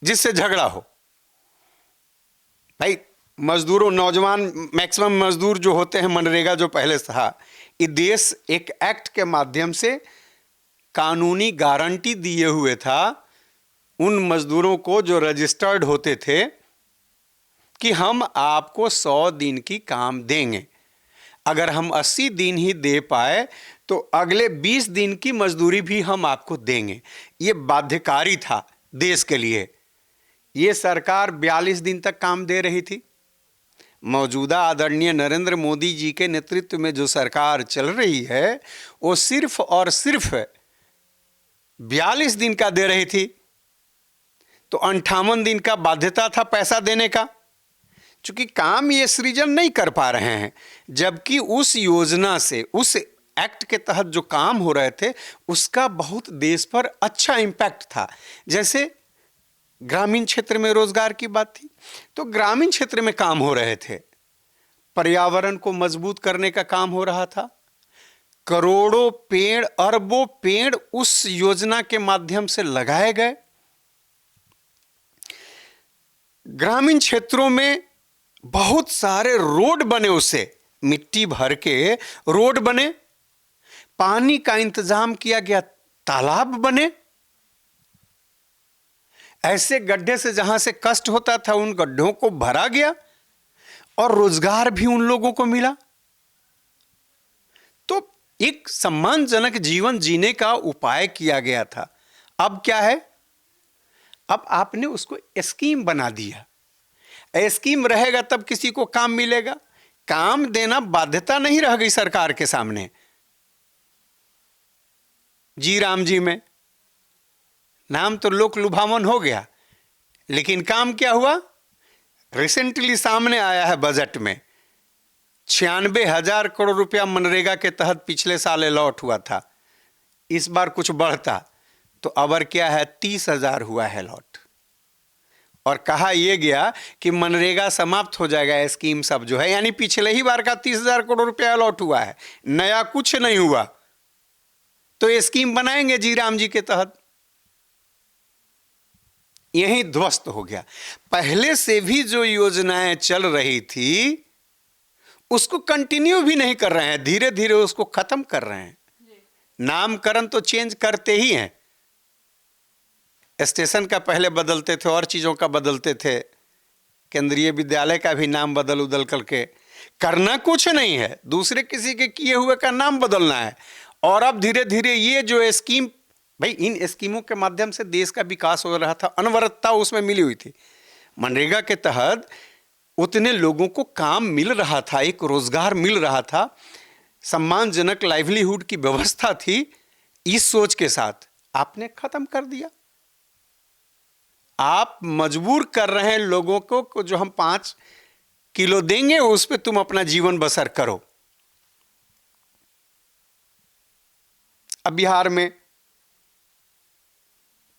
जिससे झगड़ा हो। भाई मजदूरों, नौजवान मैक्सिमम मजदूर जो होते हैं, मनरेगा जो पहले था, ये देश एक एक्ट के माध्यम से कानूनी गारंटी दिए हुए था उन मजदूरों को जो रजिस्टर्ड होते थे कि हम आपको 100 दिन की काम देंगे, अगर हम 80 दिन ही दे पाए तो अगले 20 दिन की मजदूरी भी हम आपको देंगे। ये बाध्यकारी था देश के लिए। ये सरकार 42 दिन तक काम दे रही थी। मौजूदा आदरणीय नरेंद्र मोदी जी के नेतृत्व में जो सरकार चल रही है वो सिर्फ और सिर्फ 42 दिन का दे रही थी, तो 58 दिन का बाध्यता था पैसा देने का। चूंकि काम ये सृजन नहीं कर पा रहे हैं, जबकि उस योजना से, उस एक्ट के तहत जो काम हो रहे थे उसका बहुत देश पर अच्छा इम्पैक्ट था। जैसे ग्रामीण क्षेत्र में रोजगार की बात थी, तो ग्रामीण क्षेत्र में काम हो रहे थे, पर्यावरण को मजबूत करने का काम हो रहा था, करोड़ों पेड़, अरबों पेड़ उस योजना के माध्यम से लगाए गए। ग्रामीण क्षेत्रों में बहुत सारे रोड बने, उससे मिट्टी भर के रोड बने, पानी का इंतजाम किया गया, तालाब बने। ऐसे गड्ढे से जहां से कष्ट होता था उन गड्ढों को भरा गया और रोजगार भी उन लोगों को मिला। तो एक सम्मानजनक जीवन जीने का उपाय किया गया था। अब क्या है, अब आपने उसको स्कीम बना दिया। स्कीम रहेगा तब किसी को काम मिलेगा, काम देना बाध्यता नहीं रह गई सरकार के सामने। जी राम जी में नाम तो लोक लुभावन हो गया, लेकिन काम क्या हुआ? रिसेंटली सामने आया है बजट में 96,000 करोड़ रुपया मनरेगा के तहत पिछले साल अलॉट हुआ था। इस बार कुछ बढ़ता तो अबर क्या है, 30,000 हुआ है अलॉट। और कहा यह गया कि मनरेगा समाप्त हो जाएगा, स्कीम सब जो है, यानी पिछले ही बार का 30,000 करोड़ रुपया अलॉट हुआ है, नया कुछ नहीं हुआ। तो ये स्कीम बनाएंगे जी राम जी के तहत, यही ध्वस्त हो गया। पहले से भी जो योजनाएं चल रही थी उसको कंटिन्यू भी नहीं कर रहे हैं, धीरे धीरे उसको खत्म कर रहे हैं। नामकरण तो चेंज करते ही हैं, स्टेशन का पहले बदलते थे और चीजों का बदलते थे, केंद्रीय विद्यालय का भी नाम बदल उदल करके, करना कुछ नहीं है, दूसरे किसी के किए हुए का नाम बदलना है। और अब धीरे धीरे ये जो स्कीम, भाई इन स्कीमों के माध्यम से देश का विकास हो रहा था, अनवरतता उसमें मिली हुई थी। मनरेगा के तहत उतने लोगों को काम मिल रहा था, एक रोजगार मिल रहा था, सम्मानजनक लाइवलीहुड की व्यवस्था थी। इस सोच के साथ आपने खत्म कर दिया। आप मजबूर कर रहे हैं लोगों को जो हम 5 किलो देंगे उस पे तुम अपना जीवन बसर करो। अब बिहार में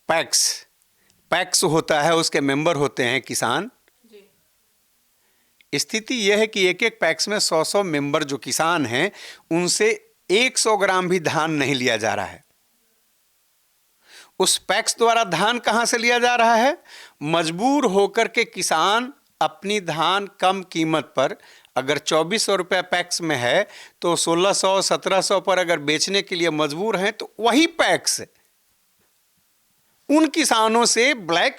पैक्स होता है, उसके मेंबर होते हैं किसान। स्थिति यह है कि एक एक पैक्स में 100 मेंबर जो किसान हैं उनसे 100 ग्राम भी धान नहीं लिया जा रहा है। उस पैक्स द्वारा धान कहां से लिया जा रहा है? मजबूर होकर के किसान अपनी धान कम कीमत पर, अगर 2400 रुपये पैक्स में है तो 1600 1700 पर अगर बेचने के लिए मजबूर हैं, तो वही पैक्स उन किसानों से ब्लैक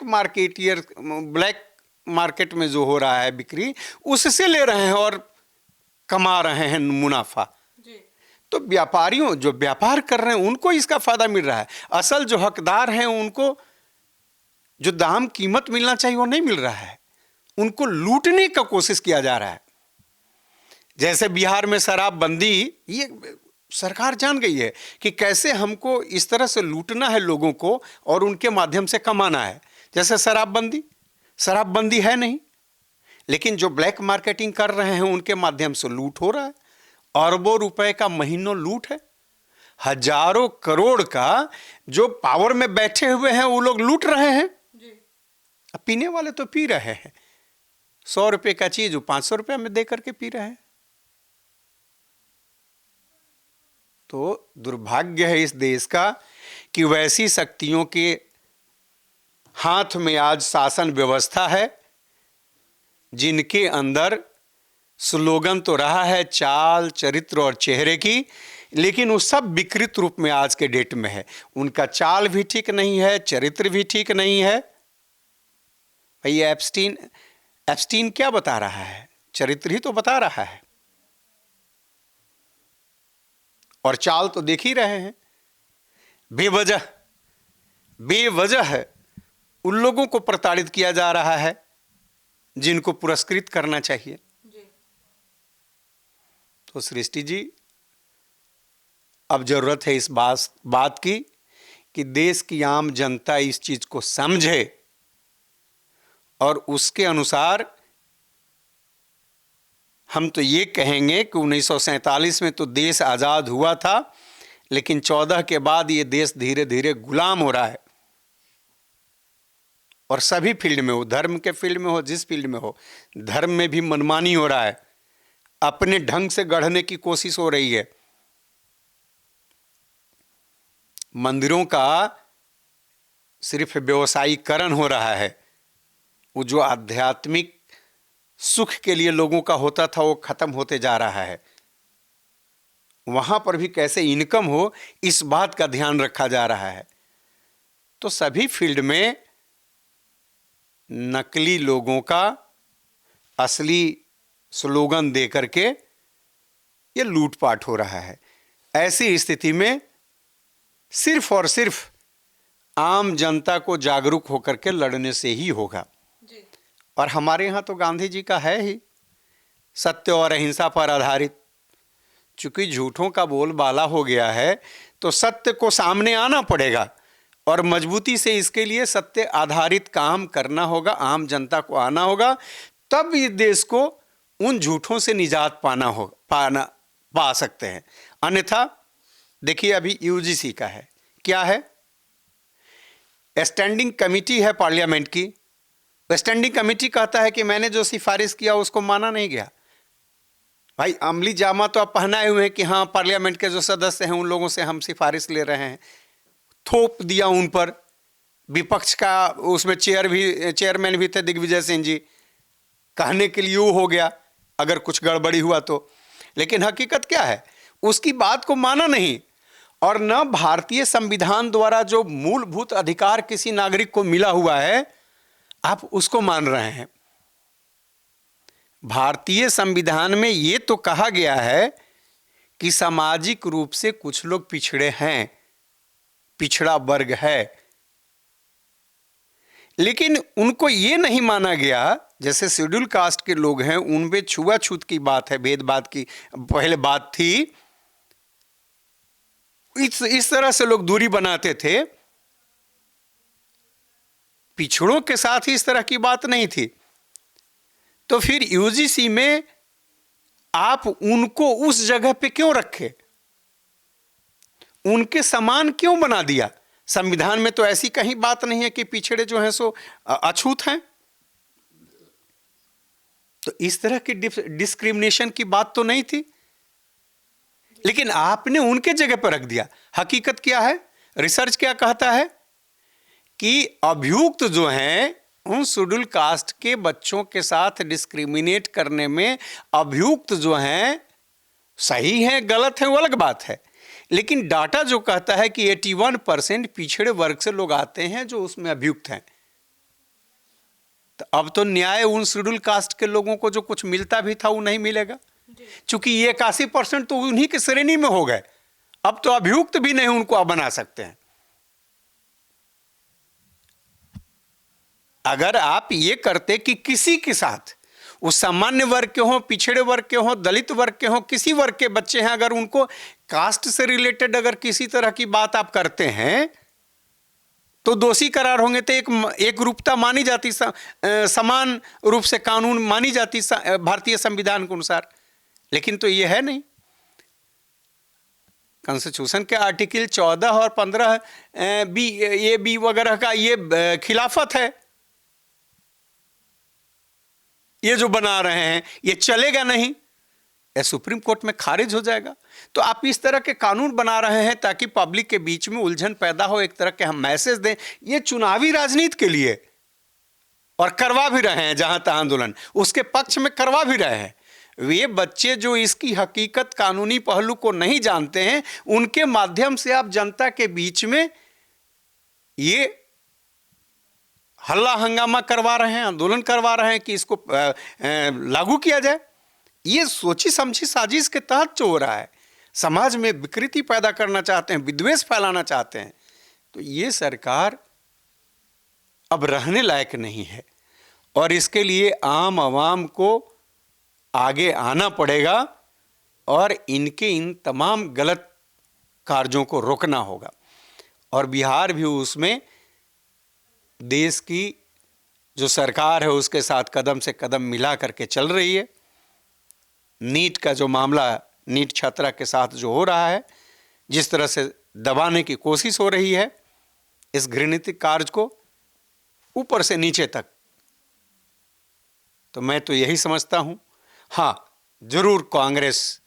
मार्केट में जो हो रहा है बिक्री, उससे ले रहे हैं और कमा रहे हैं मुनाफा। तो व्यापारियों जो व्यापार कर रहे हैं उनको इसका फायदा मिल रहा है। असल जो हकदार हैं उनको जो दाम कीमत मिलना चाहिए वो नहीं मिल रहा है, उनको लूटने का कोशिश किया जा रहा है। जैसे बिहार में शराबबंदी, ये सरकार जान गई है कि कैसे हमको इस तरह से लूटना है लोगों को और उनके माध्यम से कमाना है। जैसे शराबबंदी है नहीं, लेकिन जो ब्लैक मार्केटिंग कर रहे हैं उनके माध्यम से लूट हो रहा है। अरबों रुपए का महीनों लूट है, हजारों करोड़ का जो पावर में बैठे हुए हैं वो लोग लूट रहे हैं। अब पीने वाले तो पी रहे हैं, 100 रुपए का चीज वो 500 रुपए में दे करके पी रहे हैं। तो दुर्भाग्य है इस देश का कि वैसी शक्तियों के हाथ में आज शासन व्यवस्था है जिनके अंदर स्लोगन तो रहा है चाल, चरित्र और चेहरे की, लेकिन वो सब विकृत रूप में आज के डेट में है। उनका चाल भी ठीक नहीं है, चरित्र भी ठीक नहीं है। भाई एप्स्टीन क्या बता रहा है? चरित्र ही तो बता रहा है, और चाल तो देख ही रहे हैं। बेवजह उन लोगों को प्रताड़ित किया जा रहा है जिनको पुरस्कृत करना चाहिए। तो सृष्टि जी, अब जरूरत है इस बात की कि देश की आम जनता इस चीज को समझे और उसके अनुसार हम तो ये कहेंगे कि 1947 में तो देश आज़ाद हुआ था, लेकिन 14 के बाद ये देश धीरे धीरे गुलाम हो रहा है। और सभी फील्ड में हो, धर्म के फील्ड में हो, जिस फील्ड में हो, धर्म में भी मनमानी हो रहा है, अपने ढंग से गढ़ने की कोशिश हो रही है। मंदिरों का सिर्फ व्यवसायीकरण हो रहा है। वो जो आध्यात्मिक सुख के लिए लोगों का होता था वो खत्म होते जा रहा है। वहां पर भी कैसे इनकम हो, इस बात का ध्यान रखा जा रहा है। तो सभी फील्ड में नकली लोगों का असली स्लोगन दे करके ये लूटपाट हो रहा है। ऐसी स्थिति में सिर्फ और सिर्फ आम जनता को जागरूक होकर के लड़ने से ही होगा। और हमारे यहाँ तो गांधी जी का है ही सत्य और अहिंसा पर आधारित। चूंकि झूठों का बोलबाला हो गया है तो सत्य को सामने आना पड़ेगा और मजबूती से इसके लिए सत्य आधारित काम करना होगा, आम जनता को आना होगा, तब इस देश को उन झूठों से निजात पा सकते हैं। अन्यथा देखिए, अभी यूजीसी का है, क्या है? स्टैंडिंग कमेटी है पार्लियामेंट की। स्टैंडिंग कमेटी कहता है कि मैंने जो सिफारिश किया उसको माना नहीं गया। भाई, अमली जामा तो आप पहनाए हुए हैं कि हाँ, पार्लियामेंट के जो सदस्य हैं उन लोगों से हम सिफारिश ले रहे हैं, थोप दिया उन पर। विपक्ष का उसमें चेयरमैन भी थे दिग्विजय सिंह जी, कहने के लिए वो हो गया अगर कुछ गड़बड़ी हुआ तो। लेकिन हकीकत क्या है? उसकी बात को माना नहीं, और न भारतीय संविधान द्वारा जो मूलभूत अधिकार किसी नागरिक को मिला हुआ है आप उसको मान रहे हैं। भारतीय संविधान में ये तो कहा गया है कि सामाजिक रूप से कुछ लोग पिछड़े हैं, पिछड़ा वर्ग है, लेकिन उनको ये नहीं माना गया, जैसे शेड्यूल कास्ट के लोग हैं उनमें छुआछूत की बात है, भेदभाव की पहले बात थी, इस तरह से लोग दूरी बनाते थे। पिछड़ों के साथ ही इस तरह की बात नहीं थी। तो फिर यूजीसी में आप उनको उस जगह पे क्यों रखे? उनके समान क्यों बना दिया? संविधान में तो ऐसी कहीं बात नहीं है कि पिछड़े जो हैं सो अछूत हैं। तो इस तरह की डिस्क्रिमिनेशन की बात तो नहीं थी, लेकिन आपने उनके जगह पर रख दिया। हकीकत क्या है? रिसर्च क्या कहता है कि अभियुक्त जो हैं उन शेड्यूल कास्ट के बच्चों के साथ डिस्क्रिमिनेट करने में अभियुक्त जो हैं सही हैं, गलत हैं वो अलग बात है, लेकिन डाटा जो कहता है कि 81% पिछड़े वर्ग से लोग आते हैं जो उसमें अभियुक्त हैं। तो अब तो न्याय उन शेड्यूल कास्ट के लोगों को जो कुछ मिलता भी था वो नहीं मिलेगा, क्योंकि ये 81% तो उन्हीं की श्रेणी में हो गए। अब तो अभियुक्त भी नहीं उनको अब बना सकते हैं। अगर आप ये करते कि किसी के साथ, वो सामान्य वर्ग के हों, पिछड़े वर्ग के हों, दलित वर्ग के हों, किसी वर्ग के बच्चे हैं, अगर उनको कास्ट से रिलेटेड अगर किसी तरह की बात आप करते हैं तो दोषी करार होंगे। तो एक रूपता मानी जाती, समान रूप से कानून मानी जाती भारतीय संविधान के अनुसार, लेकिन तो ये है नहीं। कॉन्स्टिट्यूशन के आर्टिकल 14 और 15 बी वगैरह का ये खिलाफत है। ये जो बना रहे हैं ये चलेगा नहीं, ये सुप्रीम कोर्ट में खारिज हो जाएगा। तो आप इस तरह के कानून बना रहे हैं ताकि पब्लिक के बीच में उलझन पैदा हो, एक तरह के हम मैसेज दें। ये चुनावी राजनीति के लिए, और करवा भी रहे हैं, जहां तहां आंदोलन उसके पक्ष में करवा भी रहे हैं। वे बच्चे जो इसकी हकीकत कानूनी पहलू को नहीं जानते हैं, उनके माध्यम से आप जनता के बीच में ये हल्ला हंगामा करवा रहे हैं, आंदोलन करवा रहे हैं कि इसको लागू किया जाए। ये सोची समझी साजिश के तहत जो हो रहा है, समाज में विकृति पैदा करना चाहते हैं, विद्वेष फैलाना चाहते हैं। तो ये सरकार अब रहने लायक नहीं है और इसके लिए आम आवाम को आगे आना पड़ेगा और इनके इन तमाम गलत कार्यों को रोकना होगा। और बिहार भी उसमें देश की जो सरकार है उसके साथ कदम से कदम मिला करके चल रही है। नीट का जो मामला, नीट छात्रा के साथ जो हो रहा है, जिस तरह से दबाने की कोशिश हो रही है इस घृणित कार्य को ऊपर से नीचे तक, तो मैं तो यही समझता हूं, हाँ जरूर कांग्रेस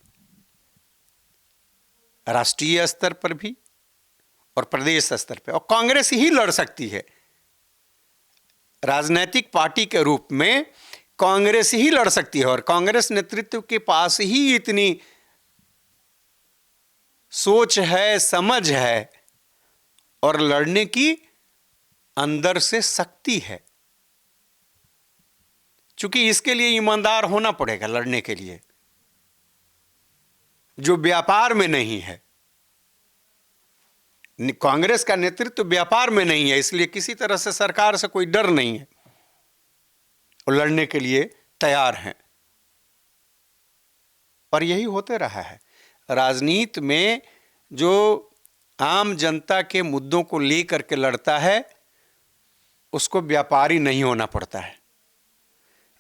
राष्ट्रीय स्तर पर भी और प्रदेश स्तर पर, और कांग्रेस ही लड़ सकती है। राजनीतिक पार्टी के रूप में कांग्रेस ही लड़ सकती है और कांग्रेस नेतृत्व के पास ही इतनी सोच है, समझ है और लड़ने की अंदर से शक्ति है। क्योंकि इसके लिए ईमानदार होना पड़ेगा लड़ने के लिए, जो व्यापार में नहीं है। कांग्रेस का नेतृत्व व्यापार में नहीं है, इसलिए किसी तरह से सरकार से कोई डर नहीं है और लड़ने के लिए तैयार हैं। और यही होते रहा है। राजनीति में जो आम जनता के मुद्दों को लेकर के लड़ता है उसको व्यापारी नहीं होना पड़ता है।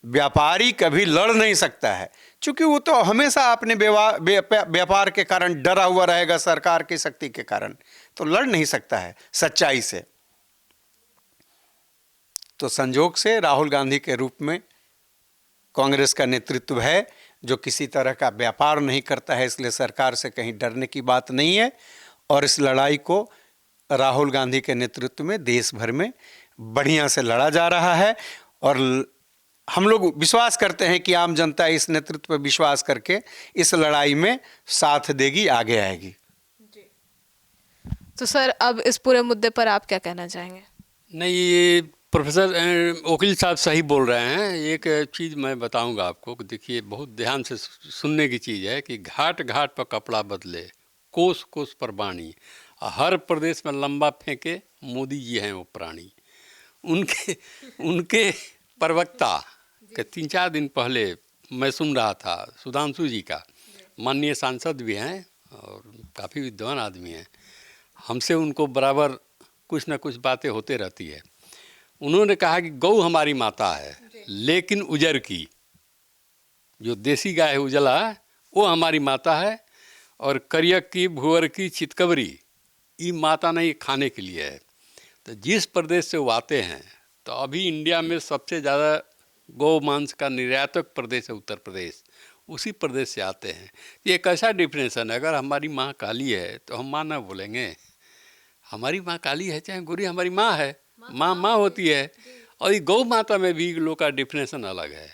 व्यापारी कभी लड़ नहीं सकता है, क्योंकि वो तो हमेशा अपने व्यापार के कारण डरा हुआ रहेगा, सरकार की शक्ति के कारण, तो लड़ नहीं सकता है सच्चाई से। तो संजोग से राहुल गांधी के रूप में कांग्रेस का नेतृत्व है जो किसी तरह का व्यापार नहीं करता है, इसलिए सरकार से कहीं डरने की बात नहीं है। और इस लड़ाई को राहुल गांधी के नेतृत्व में देश भर में बढ़िया से लड़ा जा रहा है और हम लोग विश्वास करते हैं कि आम जनता इस नेतृत्व पर विश्वास करके इस लड़ाई में साथ देगी, आगे आएगी। जी। तो सर अब इस पूरे मुद्दे पर आप क्या कहना चाहेंगे? नहीं, ये प्रोफेसर वकील साहब सही बोल रहे हैं। एक चीज़ मैं बताऊंगा आपको कि देखिए, बहुत ध्यान से सुनने की चीज़ है कि घाट घाट पर कपड़ा बदले, कोस कोस पर बाणी, हर प्रदेश में लंबा फेंके मोदी जी हैं वो प्राणी। उनके प्रवक्ता के 3-4 दिन पहले मैं सुन रहा था, सुधांशु जी का, माननीय सांसद भी हैं और काफ़ी विद्वान आदमी हैं, हमसे उनको बराबर कुछ ना कुछ बातें होते रहती है। उन्होंने कहा कि गौ हमारी माता है, लेकिन उजर की, जो देसी गाय है उजला, वो हमारी माता है, और करियक की, भुअर की, चितकबरी, ये माता नहीं, खाने के लिए है। तो जिस प्रदेश से वो आते हैं, तो अभी इंडिया में सबसे ज़्यादा गौ मांस का निर्यातक प्रदेश है उत्तर प्रदेश, उसी प्रदेश से आते हैं। ये एक ऐसा डिफरेंसन है, अगर हमारी माँ काली है तो हम माँ ना बोलेंगे। हमारी माँ काली है चाहे गोरी, हमारी माँ है, माँ होती है। और ये गौ माता में भी लोग का डिफरेंसन अलग है।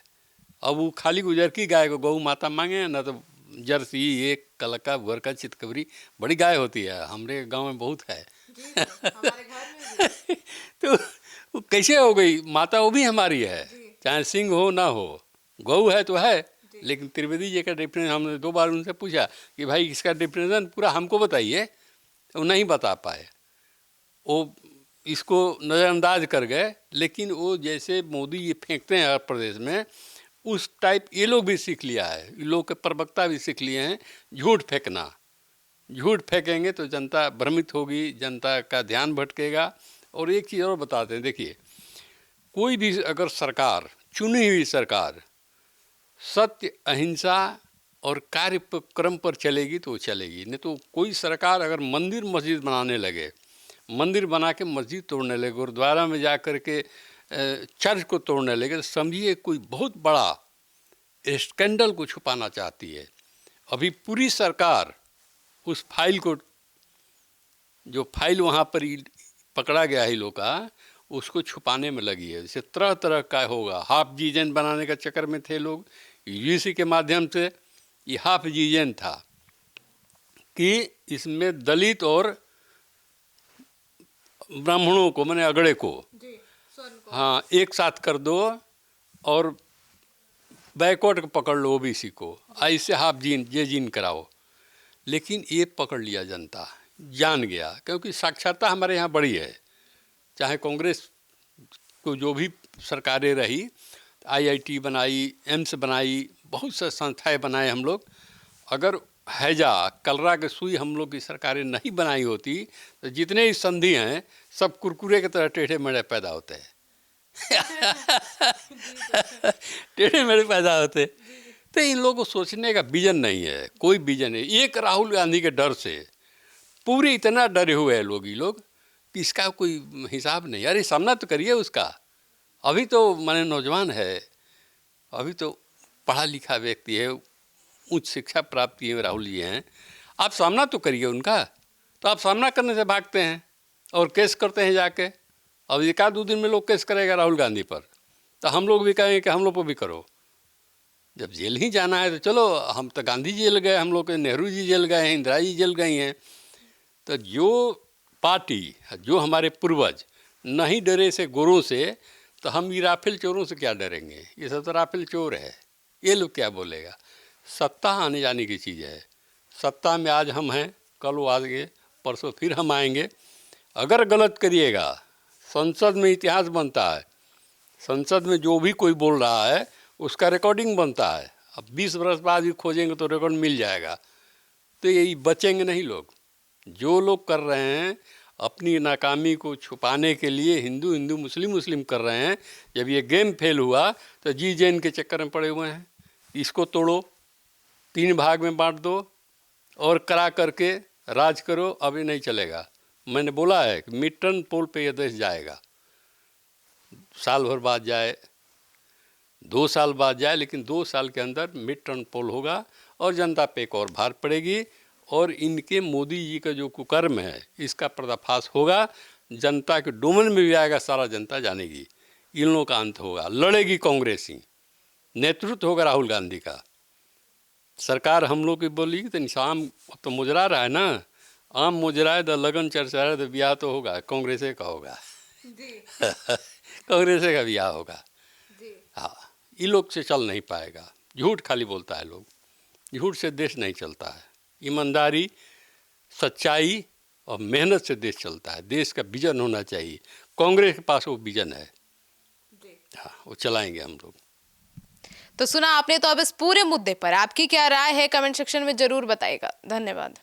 अब वो खाली गुजर की गाय को गौ माता मांगे ना, तो जर्सी, एक कलका, भुअर का, चितकबरी बड़ी गाय होती है, हमारे गांव में बहुत है। हमारे घर में तो वो कैसे हो गई माता? वो भी हमारी है, चाहे सिंह हो ना हो, गौ है तो है। लेकिन त्रिवेदी जी का डिफरेंस हमने 2 बार उनसे पूछा कि भाई इसका डिफरेंसन पूरा हमको बताइए, वो नहीं बता पाए, वो इसको नज़रअंदाज कर गए। लेकिन वो जैसे मोदी ये फेंकते हैं हर प्रदेश में, उस टाइप ये लोग भी सीख लिया है, ये लोग के प्रवक्ता भी सीख लिए हैं झूठ फेंकना। झूठ फेंकेंगे तो जनता भ्रमित होगी, जनता का ध्यान भटकेगा। और एक चीज़ और बताते हैं, देखिए, कोई भी अगर सरकार, चुनी हुई सरकार, सत्य, अहिंसा और कार्यक्रम पर चलेगी तो चलेगी। नहीं तो कोई सरकार अगर मंदिर मस्जिद बनाने लगे, मंदिर बना के मस्जिद तोड़ने लगे, गुरुद्वारा में जा कर के चर्च को तोड़ने लगे, तो समझिए कोई बहुत बड़ा स्कैंडल को छुपाना चाहती है। अभी पूरी सरकार उस फाइल को, जो फाइल वहाँ पर पकड़ा गया है लोग का, उसको छुपाने में लगी है। जैसे तरह तरह का होगा, हाफ जीजन बनाने का चक्कर में थे लोग, यूजीसी के माध्यम से ये हाफ जीजन था कि इसमें दलित और ब्राह्मणों को, माने अगड़े को, हाँ, एक साथ कर दो और बैकवर्ड को पकड़ लो, ओबीसी को, ऐसे हाफ जीन ये जीन कराओ। लेकिन ये पकड़ लिया जनता, जान गया, क्योंकि साक्षरता हमारे यहाँ बड़ी है। चाहे कांग्रेस को जो भी सरकारें रही, आईआईटी बनाई, एम्स बनाई, बहुत से संस्थाएं बनाए हम लोग। अगर हैजा कलरा के सुई हम लोग की सरकारें नहीं बनाई होती तो जितने ही संधि हैं सब कुरकुरे की तरह टेढ़े मेढ़े पैदा होते हैं। टेढ़े मेढ़े पैदा होते। तो इन लोगों को सोचने का विजन नहीं है, कोई विजन नहीं। एक राहुल गांधी के डर से पूरे इतना डरे हुए हैं लोग, ये लोग, कि इसका कोई हिसाब नहीं। अरे सामना तो करिए उसका। अभी तो माने नौजवान है, अभी तो पढ़ा लिखा व्यक्ति है, उच्च शिक्षा प्राप्त किए राहुल जी हैं, आप सामना तो करिए उनका। तो आप सामना करने से भागते हैं और केस करते हैं जाके। अब एक आध दो दिन में लोग केस करेगा राहुल गांधी पर, तो हम लोग भी कहेंगे कि हम लोग को भी करो। जब जेल ही जाना है तो चलो, हम तो गांधी जी जेल गए, हम लोग के नेहरू जी जेल गए हैं, इंदिरा जी जेल गई हैं। तो जो पार्टी, जो हमारे पूर्वज नहीं डरे से गोरों से, तो हम ये राफेल चोरों से क्या डरेंगे? ये सब तो राफेल चोर है, ये लोग क्या बोलेगा? सत्ता आने जाने की चीज़ है। सत्ता में आज हम हैं, कल वो आएंगे, परसों फिर हम आएंगे। अगर गलत करिएगा, संसद में इतिहास बनता है। संसद में जो भी कोई बोल रहा है उसका रिकॉर्डिंग बनता है। अब 20 वर्ष बाद भी खोजेंगे तो रिकॉर्ड मिल जाएगा। तो यही बचेंगे नहीं लोग। जो लोग कर रहे हैं अपनी नाकामी को छुपाने के लिए, हिंदू हिंदू मुस्लिम मुस्लिम कर रहे हैं। जब ये गेम फेल हुआ तो जी जैन के चक्कर में पड़े हुए हैं। इसको तोड़ो, 3 भाग में बांट दो और करा करके राज करो। अभी नहीं चलेगा। मैंने बोला है कि मिड टर्म पोल पे ये देश जाएगा। साल भर बाद जाए, 2 साल बाद जाए, लेकिन 2 साल के अंदर मिड टर्म पोल होगा और जनता पे एक और भार पड़ेगी। और इनके मोदी जी का जो कुकर्म है इसका पर्दाफाश होगा। जनता के डोमेन में भी आएगा, सारा जनता जानेगी। इन लोगों का अंत होगा। लड़ेगी कांग्रेस ही, नेतृत्व होगा राहुल गांधी का। सरकार हम लोग की बोली तो निशाम तो मुजरा रहा है ना, आम मुजराए तो लगन चरचाए तो ब्याह तो होगा, कांग्रेस का होगा। कांग्रेस का ब्याह होगा। हाँ, इन लोग से चल नहीं पाएगा। झूठ खाली बोलता है लोग, झूठ से देश नहीं चलता है। ईमानदारी, सच्चाई और मेहनत से देश चलता है। देश का विजन होना चाहिए। कांग्रेस के पास वो विजन है, हाँ, वो चलाएंगे हम लोग। तो सुना आपने। तो अब इस पूरे मुद्दे पर आपकी क्या राय है कमेंट सेक्शन में जरूर बताइएगा। धन्यवाद।